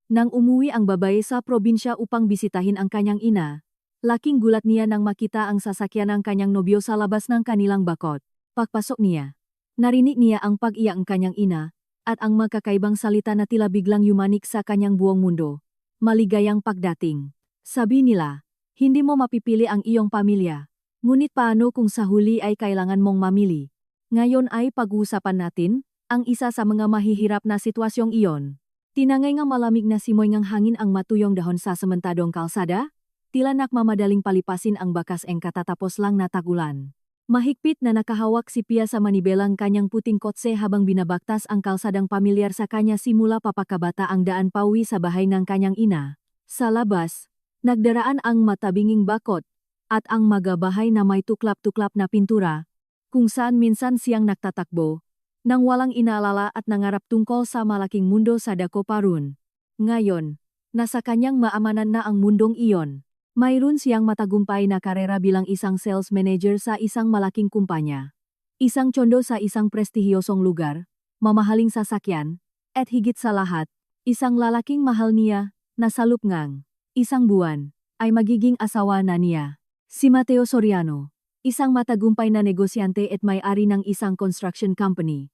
Nang umuwi ang babae sa probinsya upang bisitahin ang kanyang ina, laking gulat niya nang makita ang sasakyan ng kanyang nobyo sa labas ng kanilang bakod. Pagpasok niya, narinig niya ang pag-iyak ng kanyang ina, at ang magkakaibang salita na tila biglang yumanik sa kanyang buong mundo. Maligayang pagdating. Sabi nila, hindi mo mapipili ang iyong pamilya. Ngunit paano kung sa huli ay kailangan mong mamili? Ngayon ay pag-uusapan natin, ang isa sa mga mahihirap na sitwasyong iyon. Tinangay nga malamig na simoy ngang hangin ang matuyong dahon sa sementadong kalsada, tila nakmamadaling palipasin ang bakas eng katatapos lang na tagulan. Mahigpit na nakahawak si Pia sa manibelang kanyang puting kotse habang binabaktas ang kalsadang pamilyar sa kanya simula papakabata ang daan pauwi sa bahay ng kanyang ina. Sa labas, nagdaraan ang matabinging bakod, at ang magabahay na may tuklap-tuklap na pintura, kung saan minsan siyang nagtatakbo, nang walang inaalala at nangarap tungkol sa malaking mundo sa dako parun. Ngayon, nasa kanyang maamanan na ang mundong iyon. Mayroon siyang matagumpay na karera bilang isang sales manager sa isang malaking kumpanya. Isang tsondo sa isang prestihiyosong lugar, mamahaling sasakyan, at higit sa lahat, isang lalaking mahal niya, na sa lupngang, isang buwan, ay magiging asawa na niya. Si Mateo Soriano, isang matagumpay na negosyante at may-ari ng isang construction company.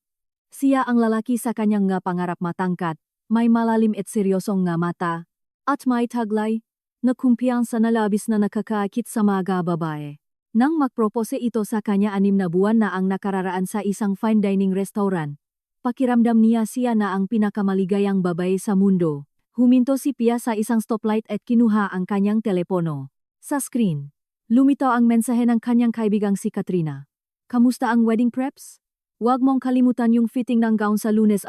Siya ang lalaki sa kanyang nga pangarap matangkat, may malalim at seryosong nga mata, at may taglay, na kumpiyansa na labis na nakakaakit sa mga babae. Nang magpropose ito sa kanya 6 na buwan na ang nakararaan sa isang fine dining restaurant, pakiramdam niya siya na ang pinakamaligayang babae sa mundo. Huminto si Pia sa isang stoplight at kinuha ang kanyang telepono. Sa screen, lumitaw ang mensahe ng kanyang kaibigang si Katrina. Kamusta ang wedding preps? Huwag mong kalimutan yung fitting ng gown sa Lunes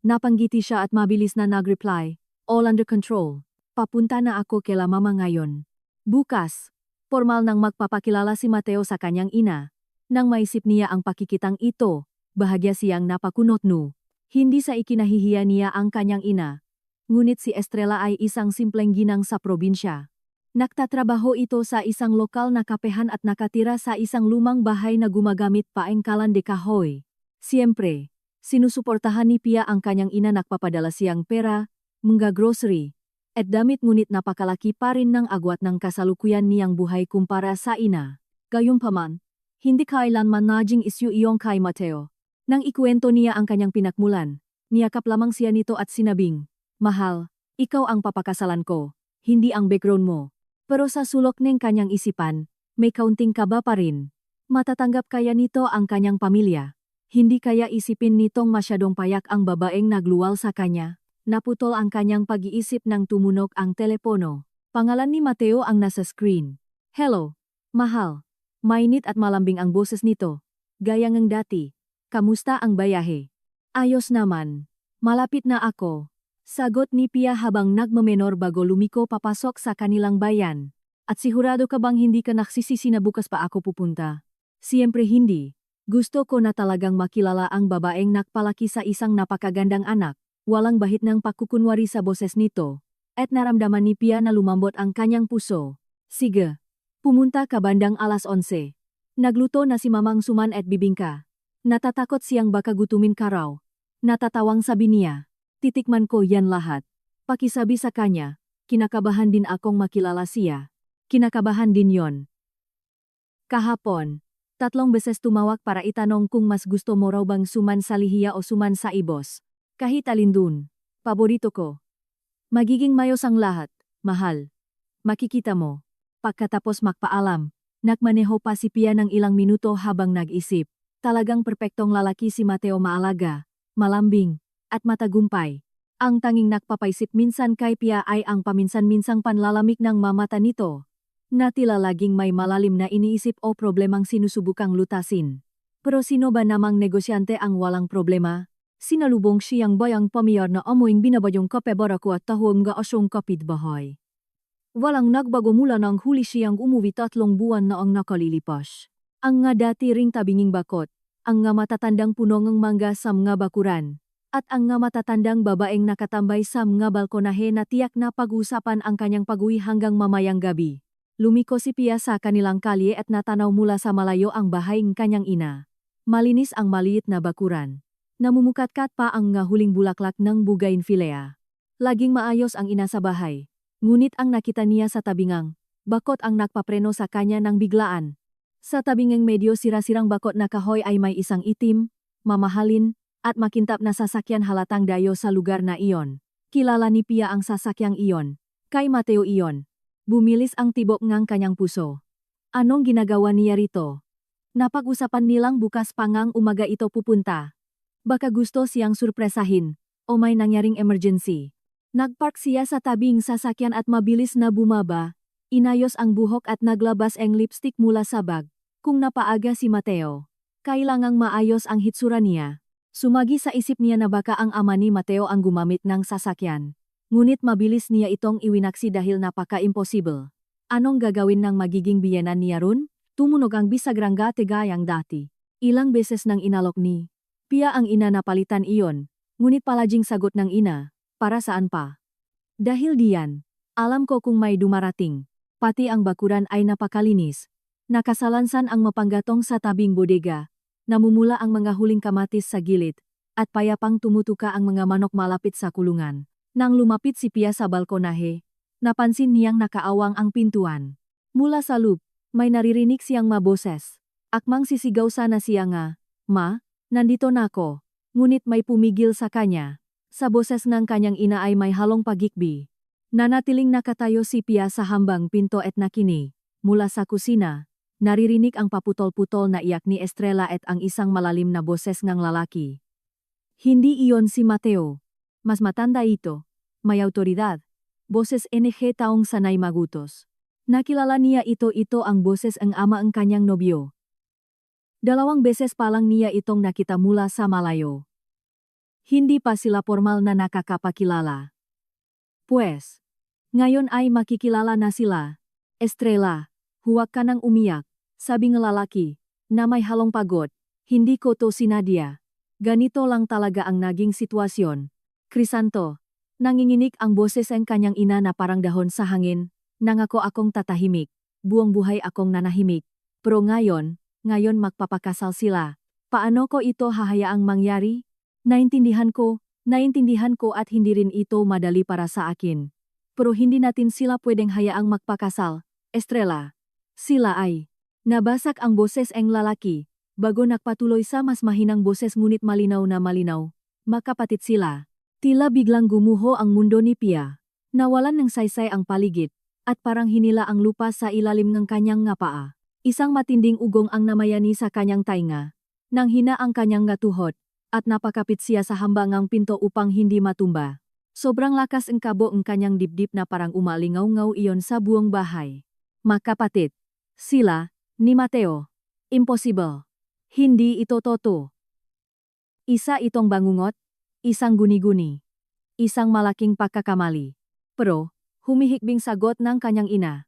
Napanggiti siya at mabilis na nag-reply. All under control. Papunta na ako kila mama ngayon. Bukas, formal nang magpapakilala si Mateo sa kanyang ina. Nang maisip niya ang pakikitang ito, bahagya siyang napakunot no. Hindi sa ikinahihiya niya ang kanyang ina. Ngunit si Estrella ay isang simpleng ginang sa probinsya. Nagtatrabaho ito sa isang lokal na kapehan at nakatira sa isang lumang bahay na gumagamit paengkalan de kahoy. Siyempre, sinusuportahan ni Pia ang kanyang ina, nagpapadala siyang pera, mga grocery, at damit, ngunit napakalaki pa rin ng agwat ng kasalukuyan niyang buhay kumpara sa ina. Gayunpaman, hindi kailanman naging isyu iyong kay Mateo. Nang ikuwento niya ang kanyang pinakmulan, niyakap lamang siya nito at sinabing, "Mahal, ikaw ang papakasalan ko, hindi ang background mo." Pero sa sulok ng kanyang isipan, may kaunting kaba pa rin. Matatanggap kaya nito ang kanyang pamilya? Hindi kaya isipin nitong masyadong payak ang babaeng nagluwal sa kanya? Naputol ang kanyang pag-iisip nang tumunog ang telepono. Pangalan ni Mateo ang nasa screen. "Hello, mahal." Mainit at malambing ang boses nito. Gaya ng dati. "Kamusta ang bayahe?" "Ayos naman. Malapit na ako." Sagot ni Pia habang nagmamenor bago lumiko papasok sa kanilang bayan. "At sigurado ka bang hindi ka nagsisisi na bukas pa ako pupunta?" "Siyempre hindi. Gusto ko na talagang makilala ang babaeng nakpalaki sa isang napakagandang anak." Walang bahid ng pagkukunwari sa boses nito, at naramdaman ni Pia na lumambot ang kanyang puso. "Sige, pumunta ka bandang 11:00. Nagluto na si Mamang Suman at bibingka." Natatakot siyang baka gutumin ka raw. Natatawang sabi niya, "Titikman ko yan lahat." Pakisabi sa kanya, "Kinakabahan din akong makilala siya." Kinakabahan din yon. Kahapon, 3 beses tumawag para itanong kung mas gusto mo raw bang suman sa lihiya o suman sa ibos. "Kahit alin dun, paborito ko." "Magiging mayos ang lahat, mahal. Makikita mo." Pagkatapos magpaalam, nagmaneho pa si Pia ng ilang minuto habang nag-isip. Talagang perpektong lalaki si Mateo, maalaga, malambing, at matagumpay. Ang tanging nagpapaisip minsan kay Pia ay ang paminsan-minsang panlalamig ng mamata nito, na tila laging may malalim na iniisip o problemang sinusubukang lutasin. Pero sino ba namang negosyante ang walang problema? Sinalubong siyang bayang pamiyar na amoing binabadyong kape barako at tahong nga asyong kapitbahay. Walang nagbago mula nang huli siyang umuwi 3 buwan na ang nakalilipas. Ang nga dati ring tabinging bakot, ang nga matatandang puno ng mangga sa mga bakuran, at ang nga matatandang babaeng nakatambay sa mga balkonahe na tiyak na pag-usapan ang kanyang pag-uwi hanggang mamayang gabi. Lumiko si Pia sa kanilang kalye at natanaw mula sa malayo ang bahay ng kanyang ina. Malinis ang maliit na bakuran. Namumukatkat pa ang nga huling bulaklak ng bougainvillea. Laging maayos ang ina sa bahay. Ngunit ang nakita niya sa tabingang, bakot ang nagpapreno sa kanya ng biglaan. Sa tabingang medyo sira-sirang bakot na kahoy ay may isang itim, mamahalin, at makintap na sasakyan halatang dayo sa lugar na iyon. Kilala ni Pia ang sasakyang iyon. Kay Mateo iyon. Bumilis ang tibok ngang kanyang puso. Anong ginagawa niya rito? Napag-usapan nilang bukas pangang umaga ito pupunta. Baka gusto siyang surpresahin, o may nangyaring emergency. Nagpark siya sa tabing sasakyan at mabilis na bumaba. Inayos ang buhok at naglabas ang lipstick mula sa bag. Kung napaaga si Mateo, kailangang maayos ang hitsura niya. Sumagi sa isip niya na baka ang ama ni Mateo ang gumamit ng sasakyan. Ngunit mabilis niya itong iwinaksi dahil napaka-imposible. Anong gagawin ng magiging biyenan niya ron? Tumunog ang bisagrangga tegayang dati. Ilang beses nang inalok ni Pia ang ina na palitan iyon. Ngunit palaging sagot ng ina, para saan pa? Dahil diyan, alam ko kung may dumarating. Pati ang bakuran ay napakalinis. Nakasalansan ang mapanggatong sa tabing bodega. Namumula ang mga huling kamatis sa gilid. At payapang tumutuka ang mga manok malapit sa kulungan. Nang lumapit si Pia sa balkonahe, napansin niyang nakaawang ang pintuan. Mula sa loob, may naririnig siyang maboses. Akmang sisigaw sana siya nga, "Ma, nandito na ako." Ngunit may pumigil sa kanya. Sa boses ng kanyang ina ay may halong pagikbi. Nanatiling nakatayo si Pia sa hambang pinto at nakini. Mula sa kusina, naririnig ang paputol-putol na iyak ni Estrella at ang isang malalim na boses ng lalaki. Hindi iyon si Mateo. Mas matanda ito. May autoridad. Boses NG taong sanay magutos. Nakilala niya ito ang boses ang ama ang kanyang nobyo. 2 beses pa lang niya itong nakita mula sa malayo. Hindi pa sila formal na nakakapakilala. Pues, ngayon ay makikilala na sila. Estrella, huwag ka nang umiyak, sabi ng lalaki, na may halong pagod. Hindi ko to sinadya. Ganito lang talaga ang naging sitwasyon. Crisanto, nanginginig ang boses ang kanyang ina na parang dahon sa hangin. Nangako akong tatahimik. Buong buhay akong nanahimik. Pero ngayon magpapakasal sila. Paano ko ito hahayaang mangyari? Naintindihan ko at hindi rin ito madali para sa akin. Pero hindi natin sila pwedeng hayaang magpakasal, Estrella. Sila ay. Nabasak ang boses ang lalaki, bago nagpatuloy sa mas mahinang boses ngunit malinaw na malinaw. Magkapatid sila. Tila biglang gumuho ang mundo ni Pia. Nawalan ng saysay ang paligid, at parang hinila ang lupa sa ilalim ng kanyang nga paa. Isang matinding ugong ang namayani sa kanyang tainga. Nang hina ang kanyang ngatuhod, at napakapit siya sa hambangang pinto upang hindi matumba. Sobrang lakas ang kabo ang kanyang dibdib na parang umalingaw-ngaw iyon sa buong bahay. Magkapatid. Sila, ni Mateo. Impossible. Hindi ito totoo. Isa itong bangungot, isang guni-guni. Isang malaking pagkakamali. Pero, humihikbing sagot ng kanyang ina.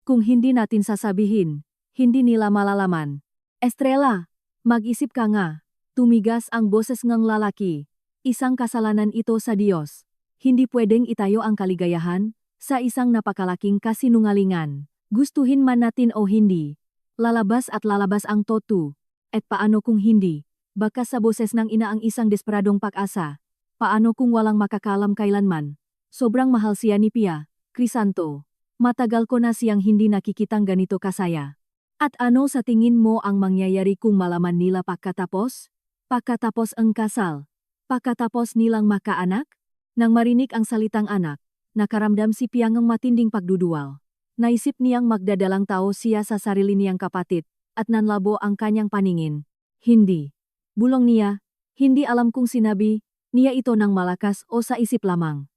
Kung hindi natin sasabihin, hindi nila malalaman. Estrella, mag-isip ka nga. Tumigas ang boses ng lalaki. Isang kasalanan ito sa Diyos. Hindi pwedeng itayo ang kaligayahan sa isang napakalaking kasinungalingan. Gustuhin man natin o hindi, lalabas at lalabas ang totoo. At paano kung hindi? Baka sa boses ng ina ang isang desperadong pag-asa. Paano kung walang makakalam kailanman? Sobrang mahal siya ni Pia, Crisanto. Matagal ko na siyang hindi nakikitang ganito kasaya. At ano sa tingin mo ang mangyayari kung malaman nila pagkatapos? Pagkatapos ang kasal? Pagkatapos nilang makaanak? Nang marinig ang salitang anak, nakaramdam si Pia ng matinding pagduduwal. Naisip niyang magdadalang tao siya sa sarili niyang kapatid, at nanlabo ang kanyang paningin. Hindi. Bulong niya, hindi alam kung sinabi niya ito ng malakas o sa isip lamang.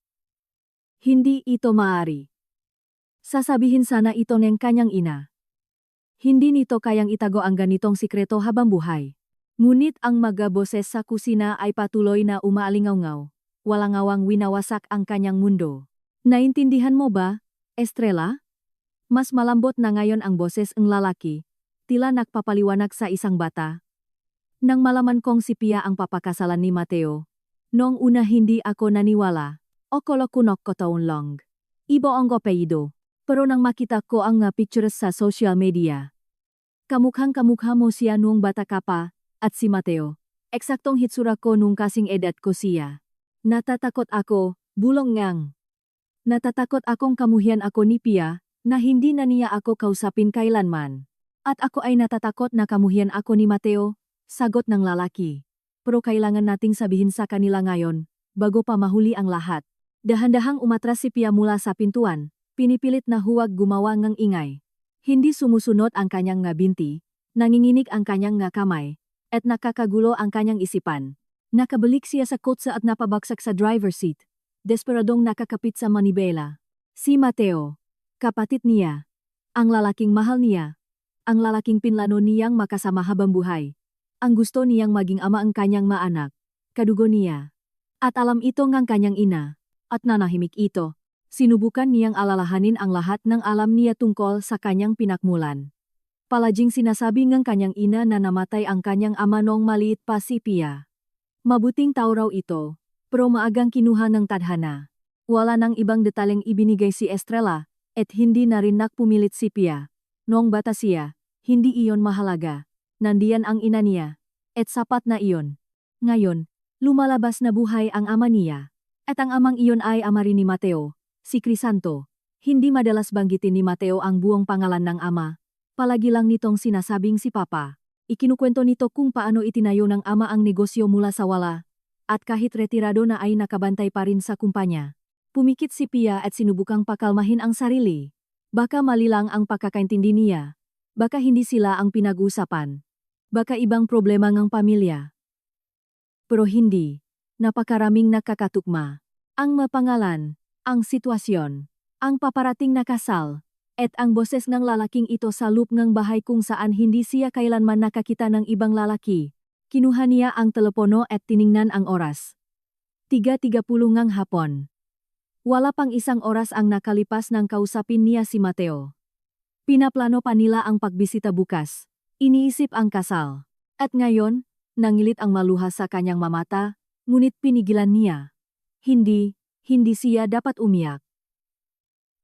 Hindi ito maaari. Sasabihin sana ito ng kanyang ina. Hindi nito kayang itago ang ganitong sikreto habang buhay. Ngunit ang mga boses sa kusina ay patuloy na umaalingaw-ngaw. Walang awang winawasak ang kanyang mundo. Naintindihan mo ba, Estrella? Mas malambot na ngayon ang boses ng lalaki. Tila nagpapaliwanag sa isang bata. Nang malaman kong si Pia ang papakasalan ni Mateo, noong una hindi ako naniwala. Okolo kunok ko taon long. Ibo ang apelyido. Pero nang makita ko ang pictures sa social media. Kamukhang-kamukha mo siya noong bata ka pa. At si Mateo, eksaktong hitsura ko nung kasing edad ko siya. Natatakot ako, Bulong ngang. Natatakot akong kamuhian ako ni Pia, na hindi na niya ako kausapin kailanman. At ako ay natatakot na kamuhian ako ni Mateo, sagot ng lalaki. Pero kailangan nating sabihin sa kanila ngayon, bago pa mahuli ang lahat. Dahan-dahang umatras si Pia mula sa pintuan, pinipilit na huwag gumawa ng ingay. Hindi sumusunod ang kanyang nga binti, nanginginig ang kanyang nga kamay, at nakakagulo ang kanyang isipan. Nakabalik siya sa kotse at napabagsak sa driver's seat. Desperadong nakakapit sa manibela. Si Mateo, kapatid niya, ang lalaking mahal niya, ang lalaking pinlano niyang makasama habang buhay. Ang gusto niyang maging ama ang kanyang maanak, kadugo niya. At alam ito ngang kanyang ina, at nanahimik ito. Sinubukan niyang alalahanin ang lahat ng alam niya tungkol sa kanyang pinakmulan. Palaging sinasabi ng kanyang ina na namatay ang kanyang ama noong maliit pa si Pia. Mabuting tao raw ito, pero maagang kinuha ng tadhana. Wala nang ibang detalyeng ibinigay si Estrella, at hindi na rin nakpumilit si Pia. Noong bata siya, hindi iyon mahalaga. Nandiyan ang ina niya, at sapat na iyon. Ngayon, lumalabas na buhay ang ama niya. At ang amang iyon ay ama rin ni Mateo, si Crisanto. Hindi madalas banggitin ni Mateo ang buong pangalan ng ama. Palagi lang nitong sinasabing si Papa. Ikinukwento nito kung paano itinayo ng ama ang negosyo mula sa wala, at kahit retirado na ay nakabantay pa rin sa kumpanya. Pumikit si Pia at sinubukang pakalmahin ang sarili. Baka mali lang ang pagkakaintindi niya. Baka hindi sila ang pinag-usapan. Baka ibang problema ng pamilya. Pero hindi. Napakaraming nakakatukma. Ang mapangalan, ang sitwasyon, ang paparating na kasal, at ang boses ng lalaking ito sa loob ng bahay kung saan hindi siya kailanman nakakita ng ibang lalaki. Kinuha niya ang telepono at tiningnan ang oras. 3:30 ngang hapon. Wala pang isang oras ang nakalipas nang kausapin niya si Mateo. Pinaplano pa nila ang pagbisita bukas. Iniisip ang kasal. At ngayon, nangilit ang maluha sa kanyang mamata, ngunit pinigilan niya. Hindi siya dapat umiyak.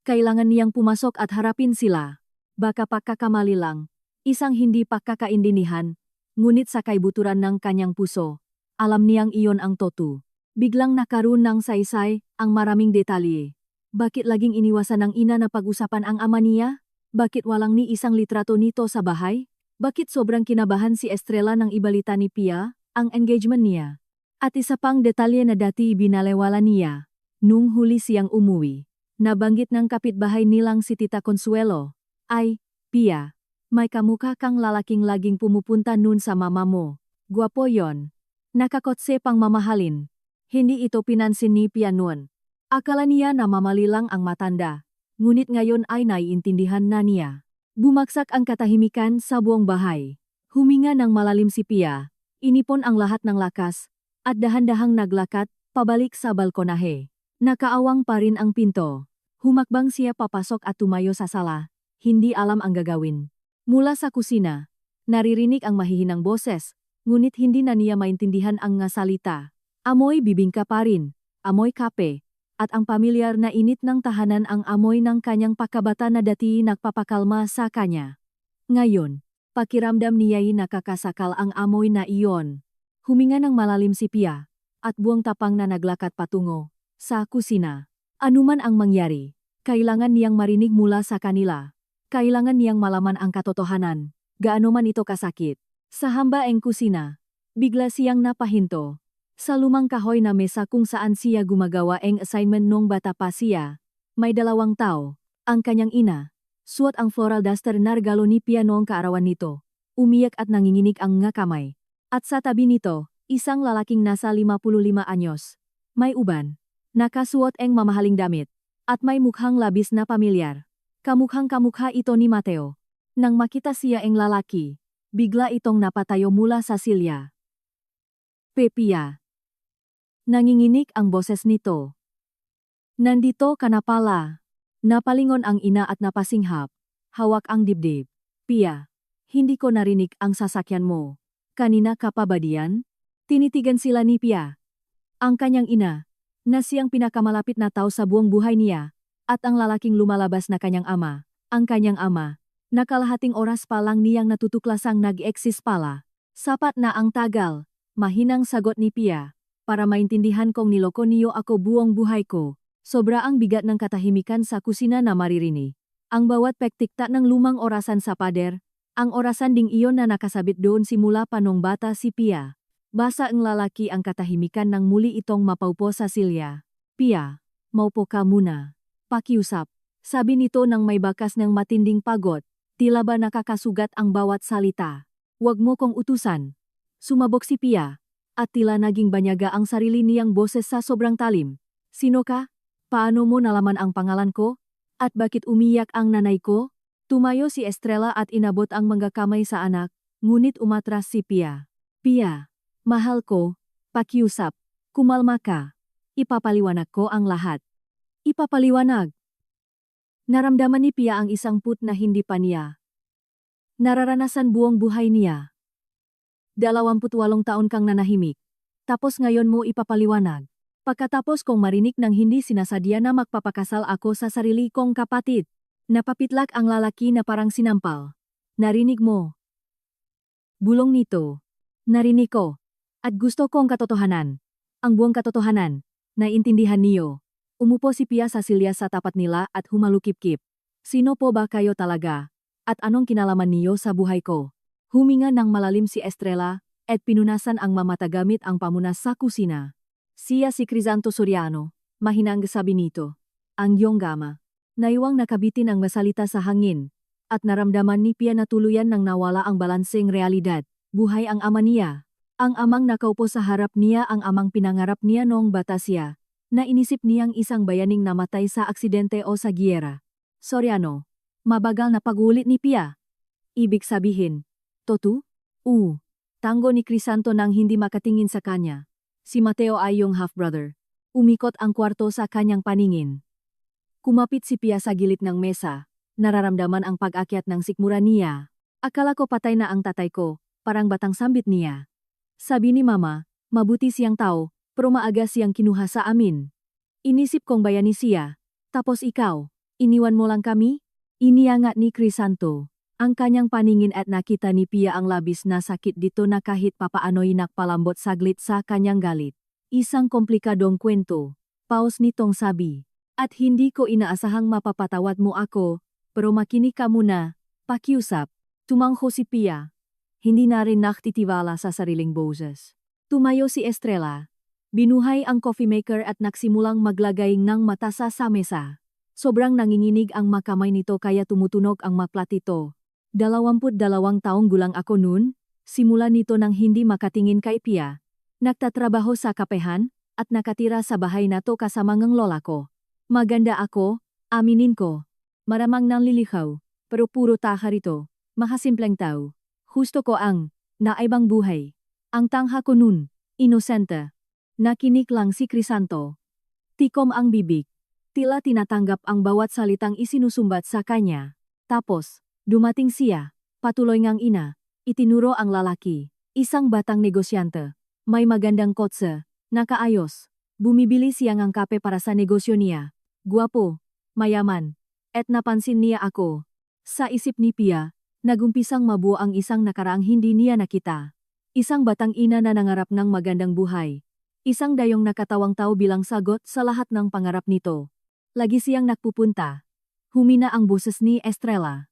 Kailangan niyang pumasok at harapin sila. Baka pagkakamali lang, isang hindi pagkakaindinihan, ngunit sa kaibuturan ng kanyang puso, alam niyang iyon ang totoo. Biglang nakaroon ng saysay, ang maraming detalye. Bakit laging iniwasan ng ina na pag-usapan ang ama niya? Bakit walang ni isang litrato nito sa bahay? Bakit sobrang kinabahan si Estrella nang ibalita ni Pia, ang engagement niya? At isa pang detalye na dati binalewala niya, nung huli siyang umuwi. Nabanggit ng kapitbahay nilang si Tita Consuelo, ay, Pia, may kamukha kang lalaking laging pumupunta nun sa mama mo. Gwapo yon. Nakakotse pang mamahalin. Hindi ito pinansin ni Pia noon. Akala niya na mamali lang ang matanda. Ngunit ngayon ay naiintindihan na niya. Bumagsak ang katahimikan sa buong bahay. Huminga ng malalim si Pia. Inipon ang lahat ng lakas, at dahan-dahang naglakad, pabalik sa balkonahe. Nakaawang pa rin ang pinto. Humakbang siya papasok at tumayo sa sala, hindi alam ang gagawin. Mula sa kusina, naririnig ang mahihinang boses, ngunit hindi na niya maintindihan ang nga salita. Amoy bibingka pa rin, amoy kape, at ang pamilyar na init ng tahanan ang amoy ng kanyang pakabata na dati nagpapakalma sa kanya. Ngayon, pakiramdam niya'y nakakasakal ang amoy na iyon. Huminga ng malalim si Pia, at buong tapang na naglakad patungo sa kusina. Anuman ang mangyari, kailangan niyang marinig mula sa kanila. Kailangan niyang malaman ang katotohanan, gaano man ito kasakit. Sa hambaeng kusina, bigla siyang napahinto. Sa lumang kahoy na mesa kung saan siya gumagawa ang assignment nung bata pa siya, may 2 tao, ang kanyang ina. Suot ang floral duster na regalo ni Pia noong kaarawan nito. Umiyak at nanginginig ang nga kamay. At sa tabi nito, isang lalaking nasa 55 anyos. May uban. Nakasuot ang mamahaling damit, at may mukhang labis na pamilyar. Kamukhang-kamukha ito ni Mateo. Nang makita siya ang lalaki, bigla itong napatayo mula sa silya. Pia. Nanginginig ang boses nito. Nandito ka na pala. Napalingon ang ina at napasinghap. Hawak ang dibdib. Pia, hindi ko narinig ang sasakyan mo. Kanina ka pa ba diyan? Tinitigan sila ni Pia. Ang kanyang ina, na siyang pinakamalapit na tao sa buong buhay niya, at ang lalaking lumalabas na kanyang ama, ang kanyang ama, nakalahating oras pa lang niyang natutuklasang nag-exist pala. Sapat na ang tagal, mahinang sagot ni Pia. para maintindihan kong niloko niyo ako buong buhay ko. Sobra ang bigat ng katahimikan sa kusina na maririni. Ang bawat pektikta ng lumang orasan sa pader, ang orasan ding iyon na nakasabit doon simula pa nung bata si Pia. Basa ang lalaki ang katahimikan nang muli itong mapaupo sa silya. Pia, maupo ka muna. Pakiusap. Sabi nito nang may bakas ng matinding pagod, tila ba nakakasugat ang bawat salita. Huwag mo kong utusan. Sumabog si Pia, at tila naging banyaga ang sarili niyang boses sa sobrang talim. Sino ka? Paano mo nalaman ang pangalan ko? At bakit umiyak ang nanay ko? Tumayo si Estrella at inabot ang mga kamay sa anak, ngunit umatras si Pia. Pia, mahal ko, pakiusap, kumalma ka. Ipapaliwanag ko ang lahat. Ipapaliwanag. Naramdaman ni Pia ang isang put na hindi pa niya nararanasan buong buhay niya. 28 taon kang nanahimik. Tapos ngayon mo ipapaliwanag. Pagkatapos kong marinig ng hindi sinasadya na magpapakasal ako sa sarili kong kapatid. Napapitlak ang lalaki na parang sinampal. Narinig mo. Bulong nito. Narinig ko. At gusto kong katotohanan. Ang buong katotohanan. Naintindihan niyo. Umupo si Pia sa silya sa tapat nila at humalukip-kip. Sino po ba kayo talaga? At anong kinalaman niyo sa buhay ko? Huminga ng malalim si Estrella, at pinunasan ang mamata gamit ang pamunas sa kusina. Siya si Crisanto Soriano, mahinang sabi nito. Ang iyong gama. Naiwang nakabitin ang masalita sa hangin, at naramdaman ni Pia na tuluyan nang nawala ang balanseng realidad. Buhay ang ama niya. Ang amang nakaupo sa harap niya, ang amang pinangarap niya noong bata siya, na inisip niyang isang bayaning namatay sa aksidente o sa giyera. Soriano. Mabagal na pag-ulit ni Pia. Ibig sabihin, Totu? Tango ni Crisanto nang hindi makatingin sa kanya. Si Mateo ay yung half-brother. Umikot ang kwarto sa kanyang paningin. Kumapit si Pia sa gilid ng mesa, nararamdaman ang pag-akyat ng sikmura niya. Akala ko patay na ang tatay ko, parang batang sambit niya. Sabi ni Mama, mabuti siyang tao, pero maaga siyang kinuha sa amin. Inisip kong bayani siya. Tapos ikaw, iniwan mo lang kami? Iniangat ni Crisanto ang kanyang paningin at nakita ni Pia ang labis na sakit dito na kahit papaano'y nakpalambot saglit sa kanyang galit. Isang komplikadong kwento. Paus nitong sabi. At hindi ko inaasahang mapapatawad mo ako, pero makinig ka muna, pakiusap. Tumangho si Pia. Hindi na rin nakatitiwala sa sariling boses. Tumayo si Estrella. Binuhay ang coffee maker at nagsimulang maglagay ng mata sa mesa. Sobrang nanginginig ang makamay nito kaya tumutunog ang maplatito. 22 taong gulang ako noon, simula nito nang hindi makatingin kay Pia. Nagtatrabaho sa kapehan, at nakatira sa bahay na to kasama ng lola ko. Maganda ako, aminin ko. Maramang nanlilihaw, pero puro tahar ito. Makasimpleng tao. Husto ko ang naibang buhay. Ang tangha ko noon, inosente. Nakinig lang si Crisanto. Tikom ang bibig. Tila tinatanggap ang bawat salitang isinusumbat sa kanya. Tapos, dumating siya, patuloy ngang ina, itinuro ang lalaki, isang batang negosyante. May magandang kotse, nakaayos. Bumibili siya ng kape para sa negosyo niya. Guwapo, mayaman, at napansin niya ako. Sa isip ni Pia, nagumpisang mabuo ang isang nakaraang hindi niya nakita. Isang batang ina na nangarap ng magandang buhay. Isang dayong nakatawang tao bilang sagot sa lahat ng pangarap nito. Lagi siyang nagpupunta. Humina ang boses ni Estrella.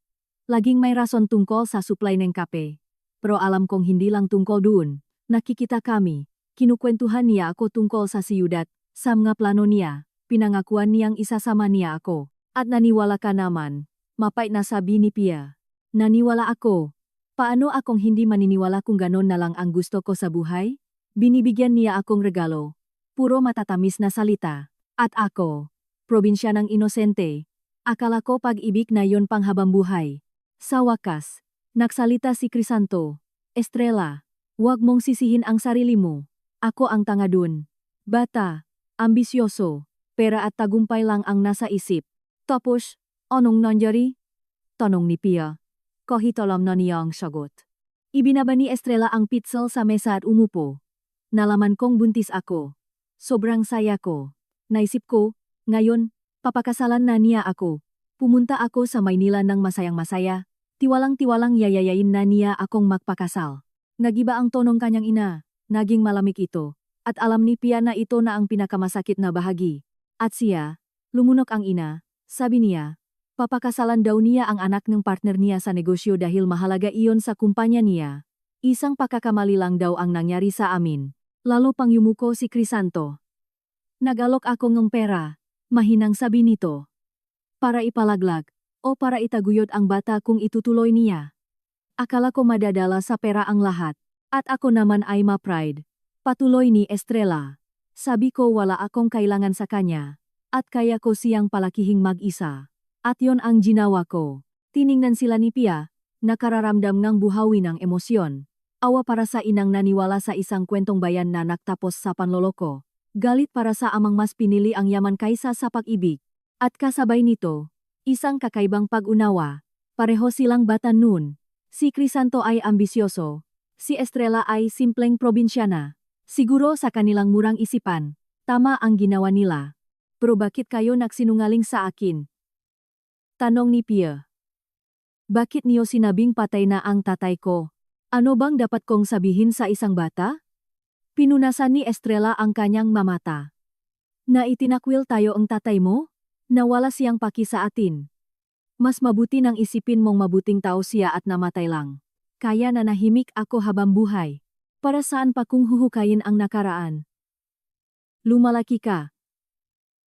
Laging may rason tungkol sa supply ng kape. Pero alam kong hindi lang tungkol doon. Nakikita kami. Kinukwentuhan niya ako tungkol sa siyudad, sa mga plano niya. Pinangakuan niyang isasama niya ako. At naniwala ka naman. Mapait na sabi ni Pia. Naniwala ako. Paano akong hindi maniniwala kung ganon na lang ang gusto ko sa buhay? Binibigyan niya akong regalo. Puro matatamis na salita. At ako, probinsya ng inosente. Akala ko pag-ibig na yon panghabang buhay. Sa wakas, nagsalita si Crisanto. Estrella, huwag mong sisihin ang sarili mo. Ako ang tanga dun. Bata, ambisyoso, pera at tagumpay lang ang nasa isip. Tapos, anong nangyari? Tanong ni Pia. Kahit alam na niya ang sagot. Ibinaba ni Estrella ang pitsel sa mesa at umupo. Nalaman kong buntis ako. Sobrang saya ko. Naisip ko, ngayon, papakasalan na niya ako. Pumunta ako sa Maynila ng masayang-masaya. Tiwalang-tiwalang yayayain na niya akong magpakasal. Nagiba ang tonong kanyang ina. Naging malamig ito. At alam ni Pia na ito na ang pinakamasakit na bahagi. At siya, lumunok ang ina, sabi niya, papakasalan daw niya ang anak ng partner niya sa negosyo dahil mahalaga iyon sa kumpanya niya. Isang pagkakamali lang daw ang nangyari sa amin. Lalo pang yumuko si Crisanto. Nag-alok ako ng pera, mahinang sabi nito. Para ipalaglag, o para itaguyod ang bata kung itutuloy niya. Akala ko madadala sa pera ang lahat, at ako naman ay ma-pride. Patuloy ni Estrella. Sabi ko wala akong kailangan sa kanya, at kaya ko siyang palakihing mag-isa. At yon ang ginawa ko. Tiningnan sila ni Pia, nakararamdam ng buhawi ng emosyon. Awa para sa inang naniwala sa isang kwentong bayan na nagtapos sa panloloko. Galit para sa amang mas pinili ang yaman kaysa sa pag-ibig. At kasabay nito, isang kakaibang pag-unawa. Pareho silang bata noon. Si Crisanto ay ambisyoso. Si Estrella ay simpleng probinsyana. Siguro sa kanilang murang isipan, tama ang ginawa nila. Pero bakit kayo nagsinungaling sa akin? Tanong ni Pia. Bakit niyo sinabing patay na ang tatay ko? Ano bang dapat kong sabihin sa isang bata? Pinunasan ni Estrella ang kanyang mamata. Na itinakwil tayo ang tatay mo? Nawala siyang paki sa atin. Mas mabuti nang isipin mong mabuting tao siya at namatay lang. Kaya nanahimik ako habang buhay. Para saan pa kung huhukayin ang nakaraan? Lumalaki ka.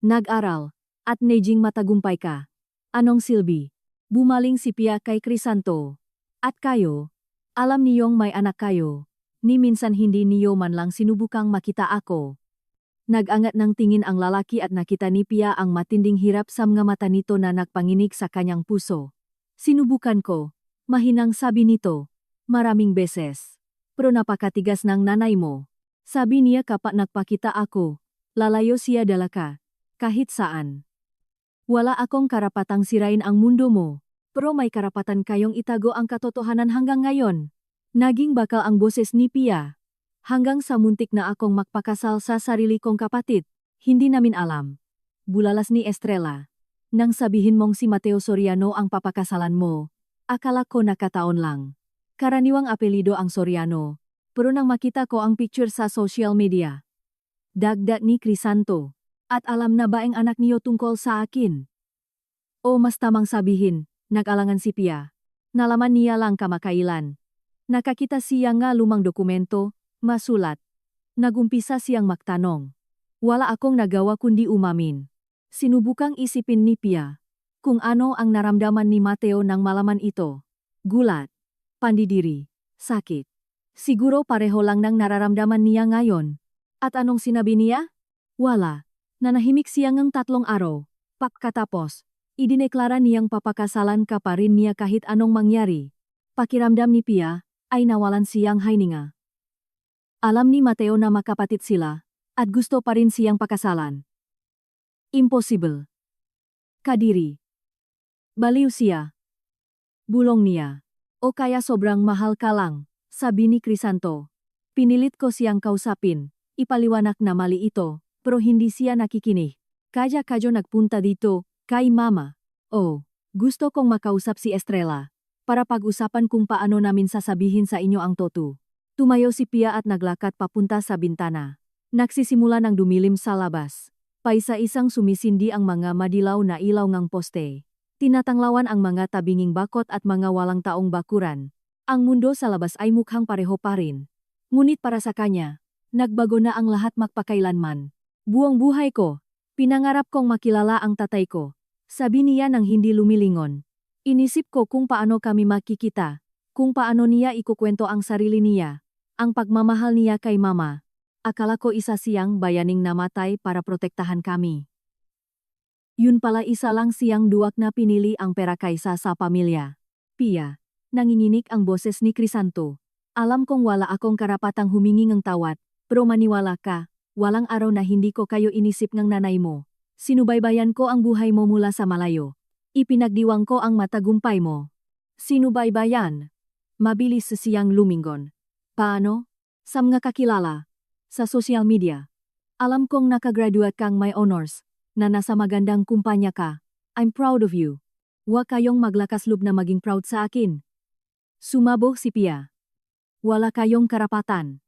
Nag-aral. At naging matagumpay ka. Anong silbi? Bumaling si Pia kay Crisanto. At kayo? Alam niyong may anak kayo. Ni minsan hindi niyo man lang sinubukang makita ako. Nag-angat ng tingin ang lalaki at nakita ni Pia ang matinding hirap sa mga mata nito na nagpanginig sa kanyang puso. Sinubukan ko. Mahinang sabi nito. Maraming beses. Pero napakatigas ng nanay mo. Sabi niya kapag nagpakita ako, lalayo siya dalaka, kahit saan. Wala akong karapatang sirain ang mundo mo, pero may karapatan kayong itago ang katotohanan hanggang ngayon. Naging bakal ang boses ni Pia. Hanggang sa muntik na akong magpakasal sa sarili kong kapatid, hindi namin alam. Bulalas ni Estrella. Nang sabihin mong si Mateo Soriano ang papakasalan mo, akala ko nakataon lang. Karaniwang apelido ang Soriano, pero nang makita ko ang picture sa social media. Dagdag ni Crisanto. At alam na ba ang anak niyo tungkol sa akin? O mas tamang sabihin, nag-alangan si Pia. Nalaman niya lang kamakailan. Nakakita siya nga lumang dokumento, masulat. Nagumpisa siyang magtanong. Wala akong nagawa kundi umamin. Sinubukang isipin ni Pia kung ano ang naramdaman ni Mateo nang malaman ito. Gulat. Pandidiri, sakit. Siguro pareho lang nang nararamdaman niya ngayon. At anong sinabi niya? Wala. Nanahimik siya ng 3 araw. Pagkatapos, idineklara niyang papakasalan ka pa rin niya kahit anong mangyari. Pakiramdam ni Pia, ay nawalan siyang hininga. Alam ni Mateo na makapatid sila, at gusto pa rin siyang pakasalan. Impossible. Kadiri. Baliw siya. Bulong niya. O kaya sobrang mahal ka lang, sabi ni Crisanto. Pinilit ko siyang kausapin, ipaliwanag na mali ito, pero hindi siya nakikinig. Kaya-kadyo nagpunta dito, kay mama. Oh, gusto kong makausap si Estrella, para pag-usapan kung paano namin sasabihin sa inyo ang totoo. Tumayo si Pia at naglakad papunta sa bintana. Nagsisimula ng dumilim sa labas. Paisa-isang sumisindi ang mga madilaw na ilaw ng poste. Tinatanglawan ang mga tabinging bakot at mga walang taong bakuran. Ang mundo sa labas ay mukhang pareho pa rin. Ngunit para sa kanya, nagbago na ang lahat magpakailanman. Buong buhay ko, pinangarap kong makilala ang tatay ko. Sabi niya nang hindi lumilingon. Inisip ko kung paano kami makikita, kung paano niya ikukwento ang sarili niya, ang pagmamahal niya kay mama. Akala ko isa siyang bayaning namatay para protektahan kami. Yun pala isa lang siyang duwak na pinili ang pera kaysa sa pamilya. Pia, nanginginig ang boses ni Crisanto. Alam kong wala akong karapatang humingi ng tawad, pero maniwala ka, walang araw na hindi ko kayo inisip ng nanay mo. Sinubaybayan ko ang buhay mo mula sa malayo. Ipinagdiwang ko ang matagumpay mo. Sinubaybayan. Mabilis siyang lumingon. Paano? Sa mga kakilala. Sa social media. Alam kong nakagraduate kang may honors, na nasa magandang kumpanya ka. I'm proud of you. Huwag kayong maglakasloob na maging proud sa akin. Sumabog si Pia. Wala kayong karapatan.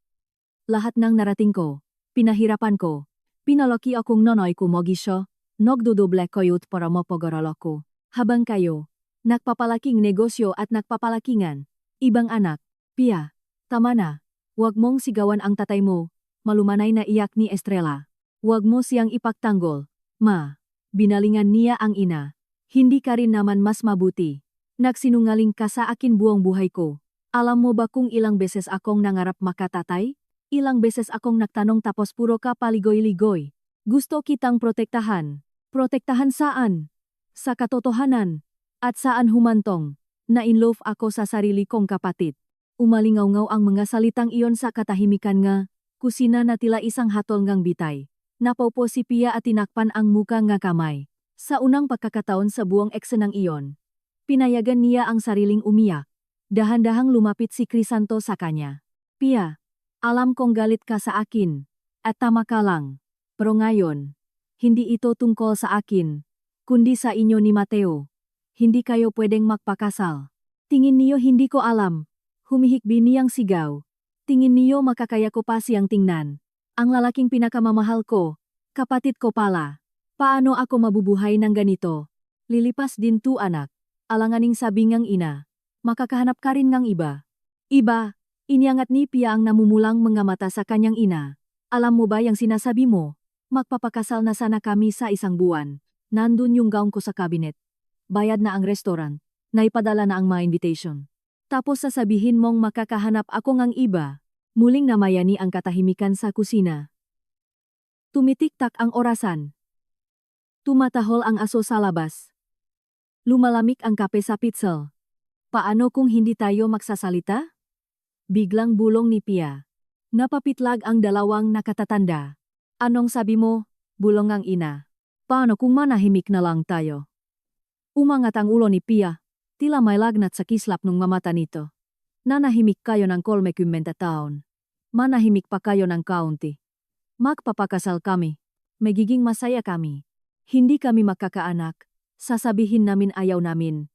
Lahat ng narating ko, Pinahirapan ko. Pinalaki akong nonoy ko mogisyo, nagdudoble koyot para mapag-aral ako. Habang kayo, nagpapalaking negosyo at nagpapalakingan. Ibang anak, Pia, tama na. Huwag mong sigawan ang tatay mo, malumanay na iyak ni Estrella. Huwag mo siyang ipagtanggol. Ma, binalingan niya ang ina. Hindi ka rin naman mas mabuti. Nagsinungaling ka sa akin buong buhay ko. Alam mo ba kung ilang beses akong nangarap makatatay? Ilang beses akong nagtanong tapos puro ka paligoy-ligoy. Gusto kitang protektahan. Protektahan saan? Sa katotohanan. At saan humantong? Na-inlove ako sa sarili kong kapatid. Umalingaw-ngaw ang mga salitang iyon sa katahimikan nga. Kusina na tila isang hatol ngang bitay. Napaupo si Pia at tinakpan ang muka nga kamay. Sa unang pagkakataon sa buong eksenang iyon, pinayagan niya ang sariling umiyak. Dahan-dahang lumapit si Crisanto sa kanya. Pia, alam kong galit ka sa akin, at tama ka lang. Pero ngayon, hindi ito tungkol sa akin, kundi sa inyo ni Mateo. Hindi kayo pwedeng magpakasal. Tingin niyo hindi ko alam. Humihikbi niyang sigaw. Tingin niyo makakaya ko pa siyang tingnan. Ang lalaking pinakamamahal ko, kapatid ko pala. Paano ako mabubuhay ng ganito? Lilipas din tu anak. Alanganing sabi ngang ina. Makakahanap ka rin ngang iba. Iba, iniangat ni Pia ang namumulang mga mata sa kanyang ina. Alam mo ba yung sinasabi mo? Magpapakasal na sana kami sa isang buwan. Nandun yung gown ko sa cabinet. Bayad na ang restaurant. Naipadala na ang mga invitation. Tapos sasabihin mong makakahanap ako ngang iba. Muling namayani ang katahimikan sa kusina. Tumitik-tak ang orasan. Tumatahol ang aso sa labas. Lumalamig ang kape sa pitzel. Paano kung hindi tayo magsasalita? Biglang bulong ni Pia. Napapitlag ang dalawang nakatatanda. Anong sabi mo? Bulong ang ina. Paano kung manahimik na lang tayo? Umangat ang ulo ni Pia. Tila may lagnat sa kislap ng mamata nito. Nanahimik kayo ng 30 taon. Manahimik pa kayo ng kaunti. Magpapakasal kami. Magiging masaya kami. Hindi kami makakaanak. Sasabihin namin ayaw namin.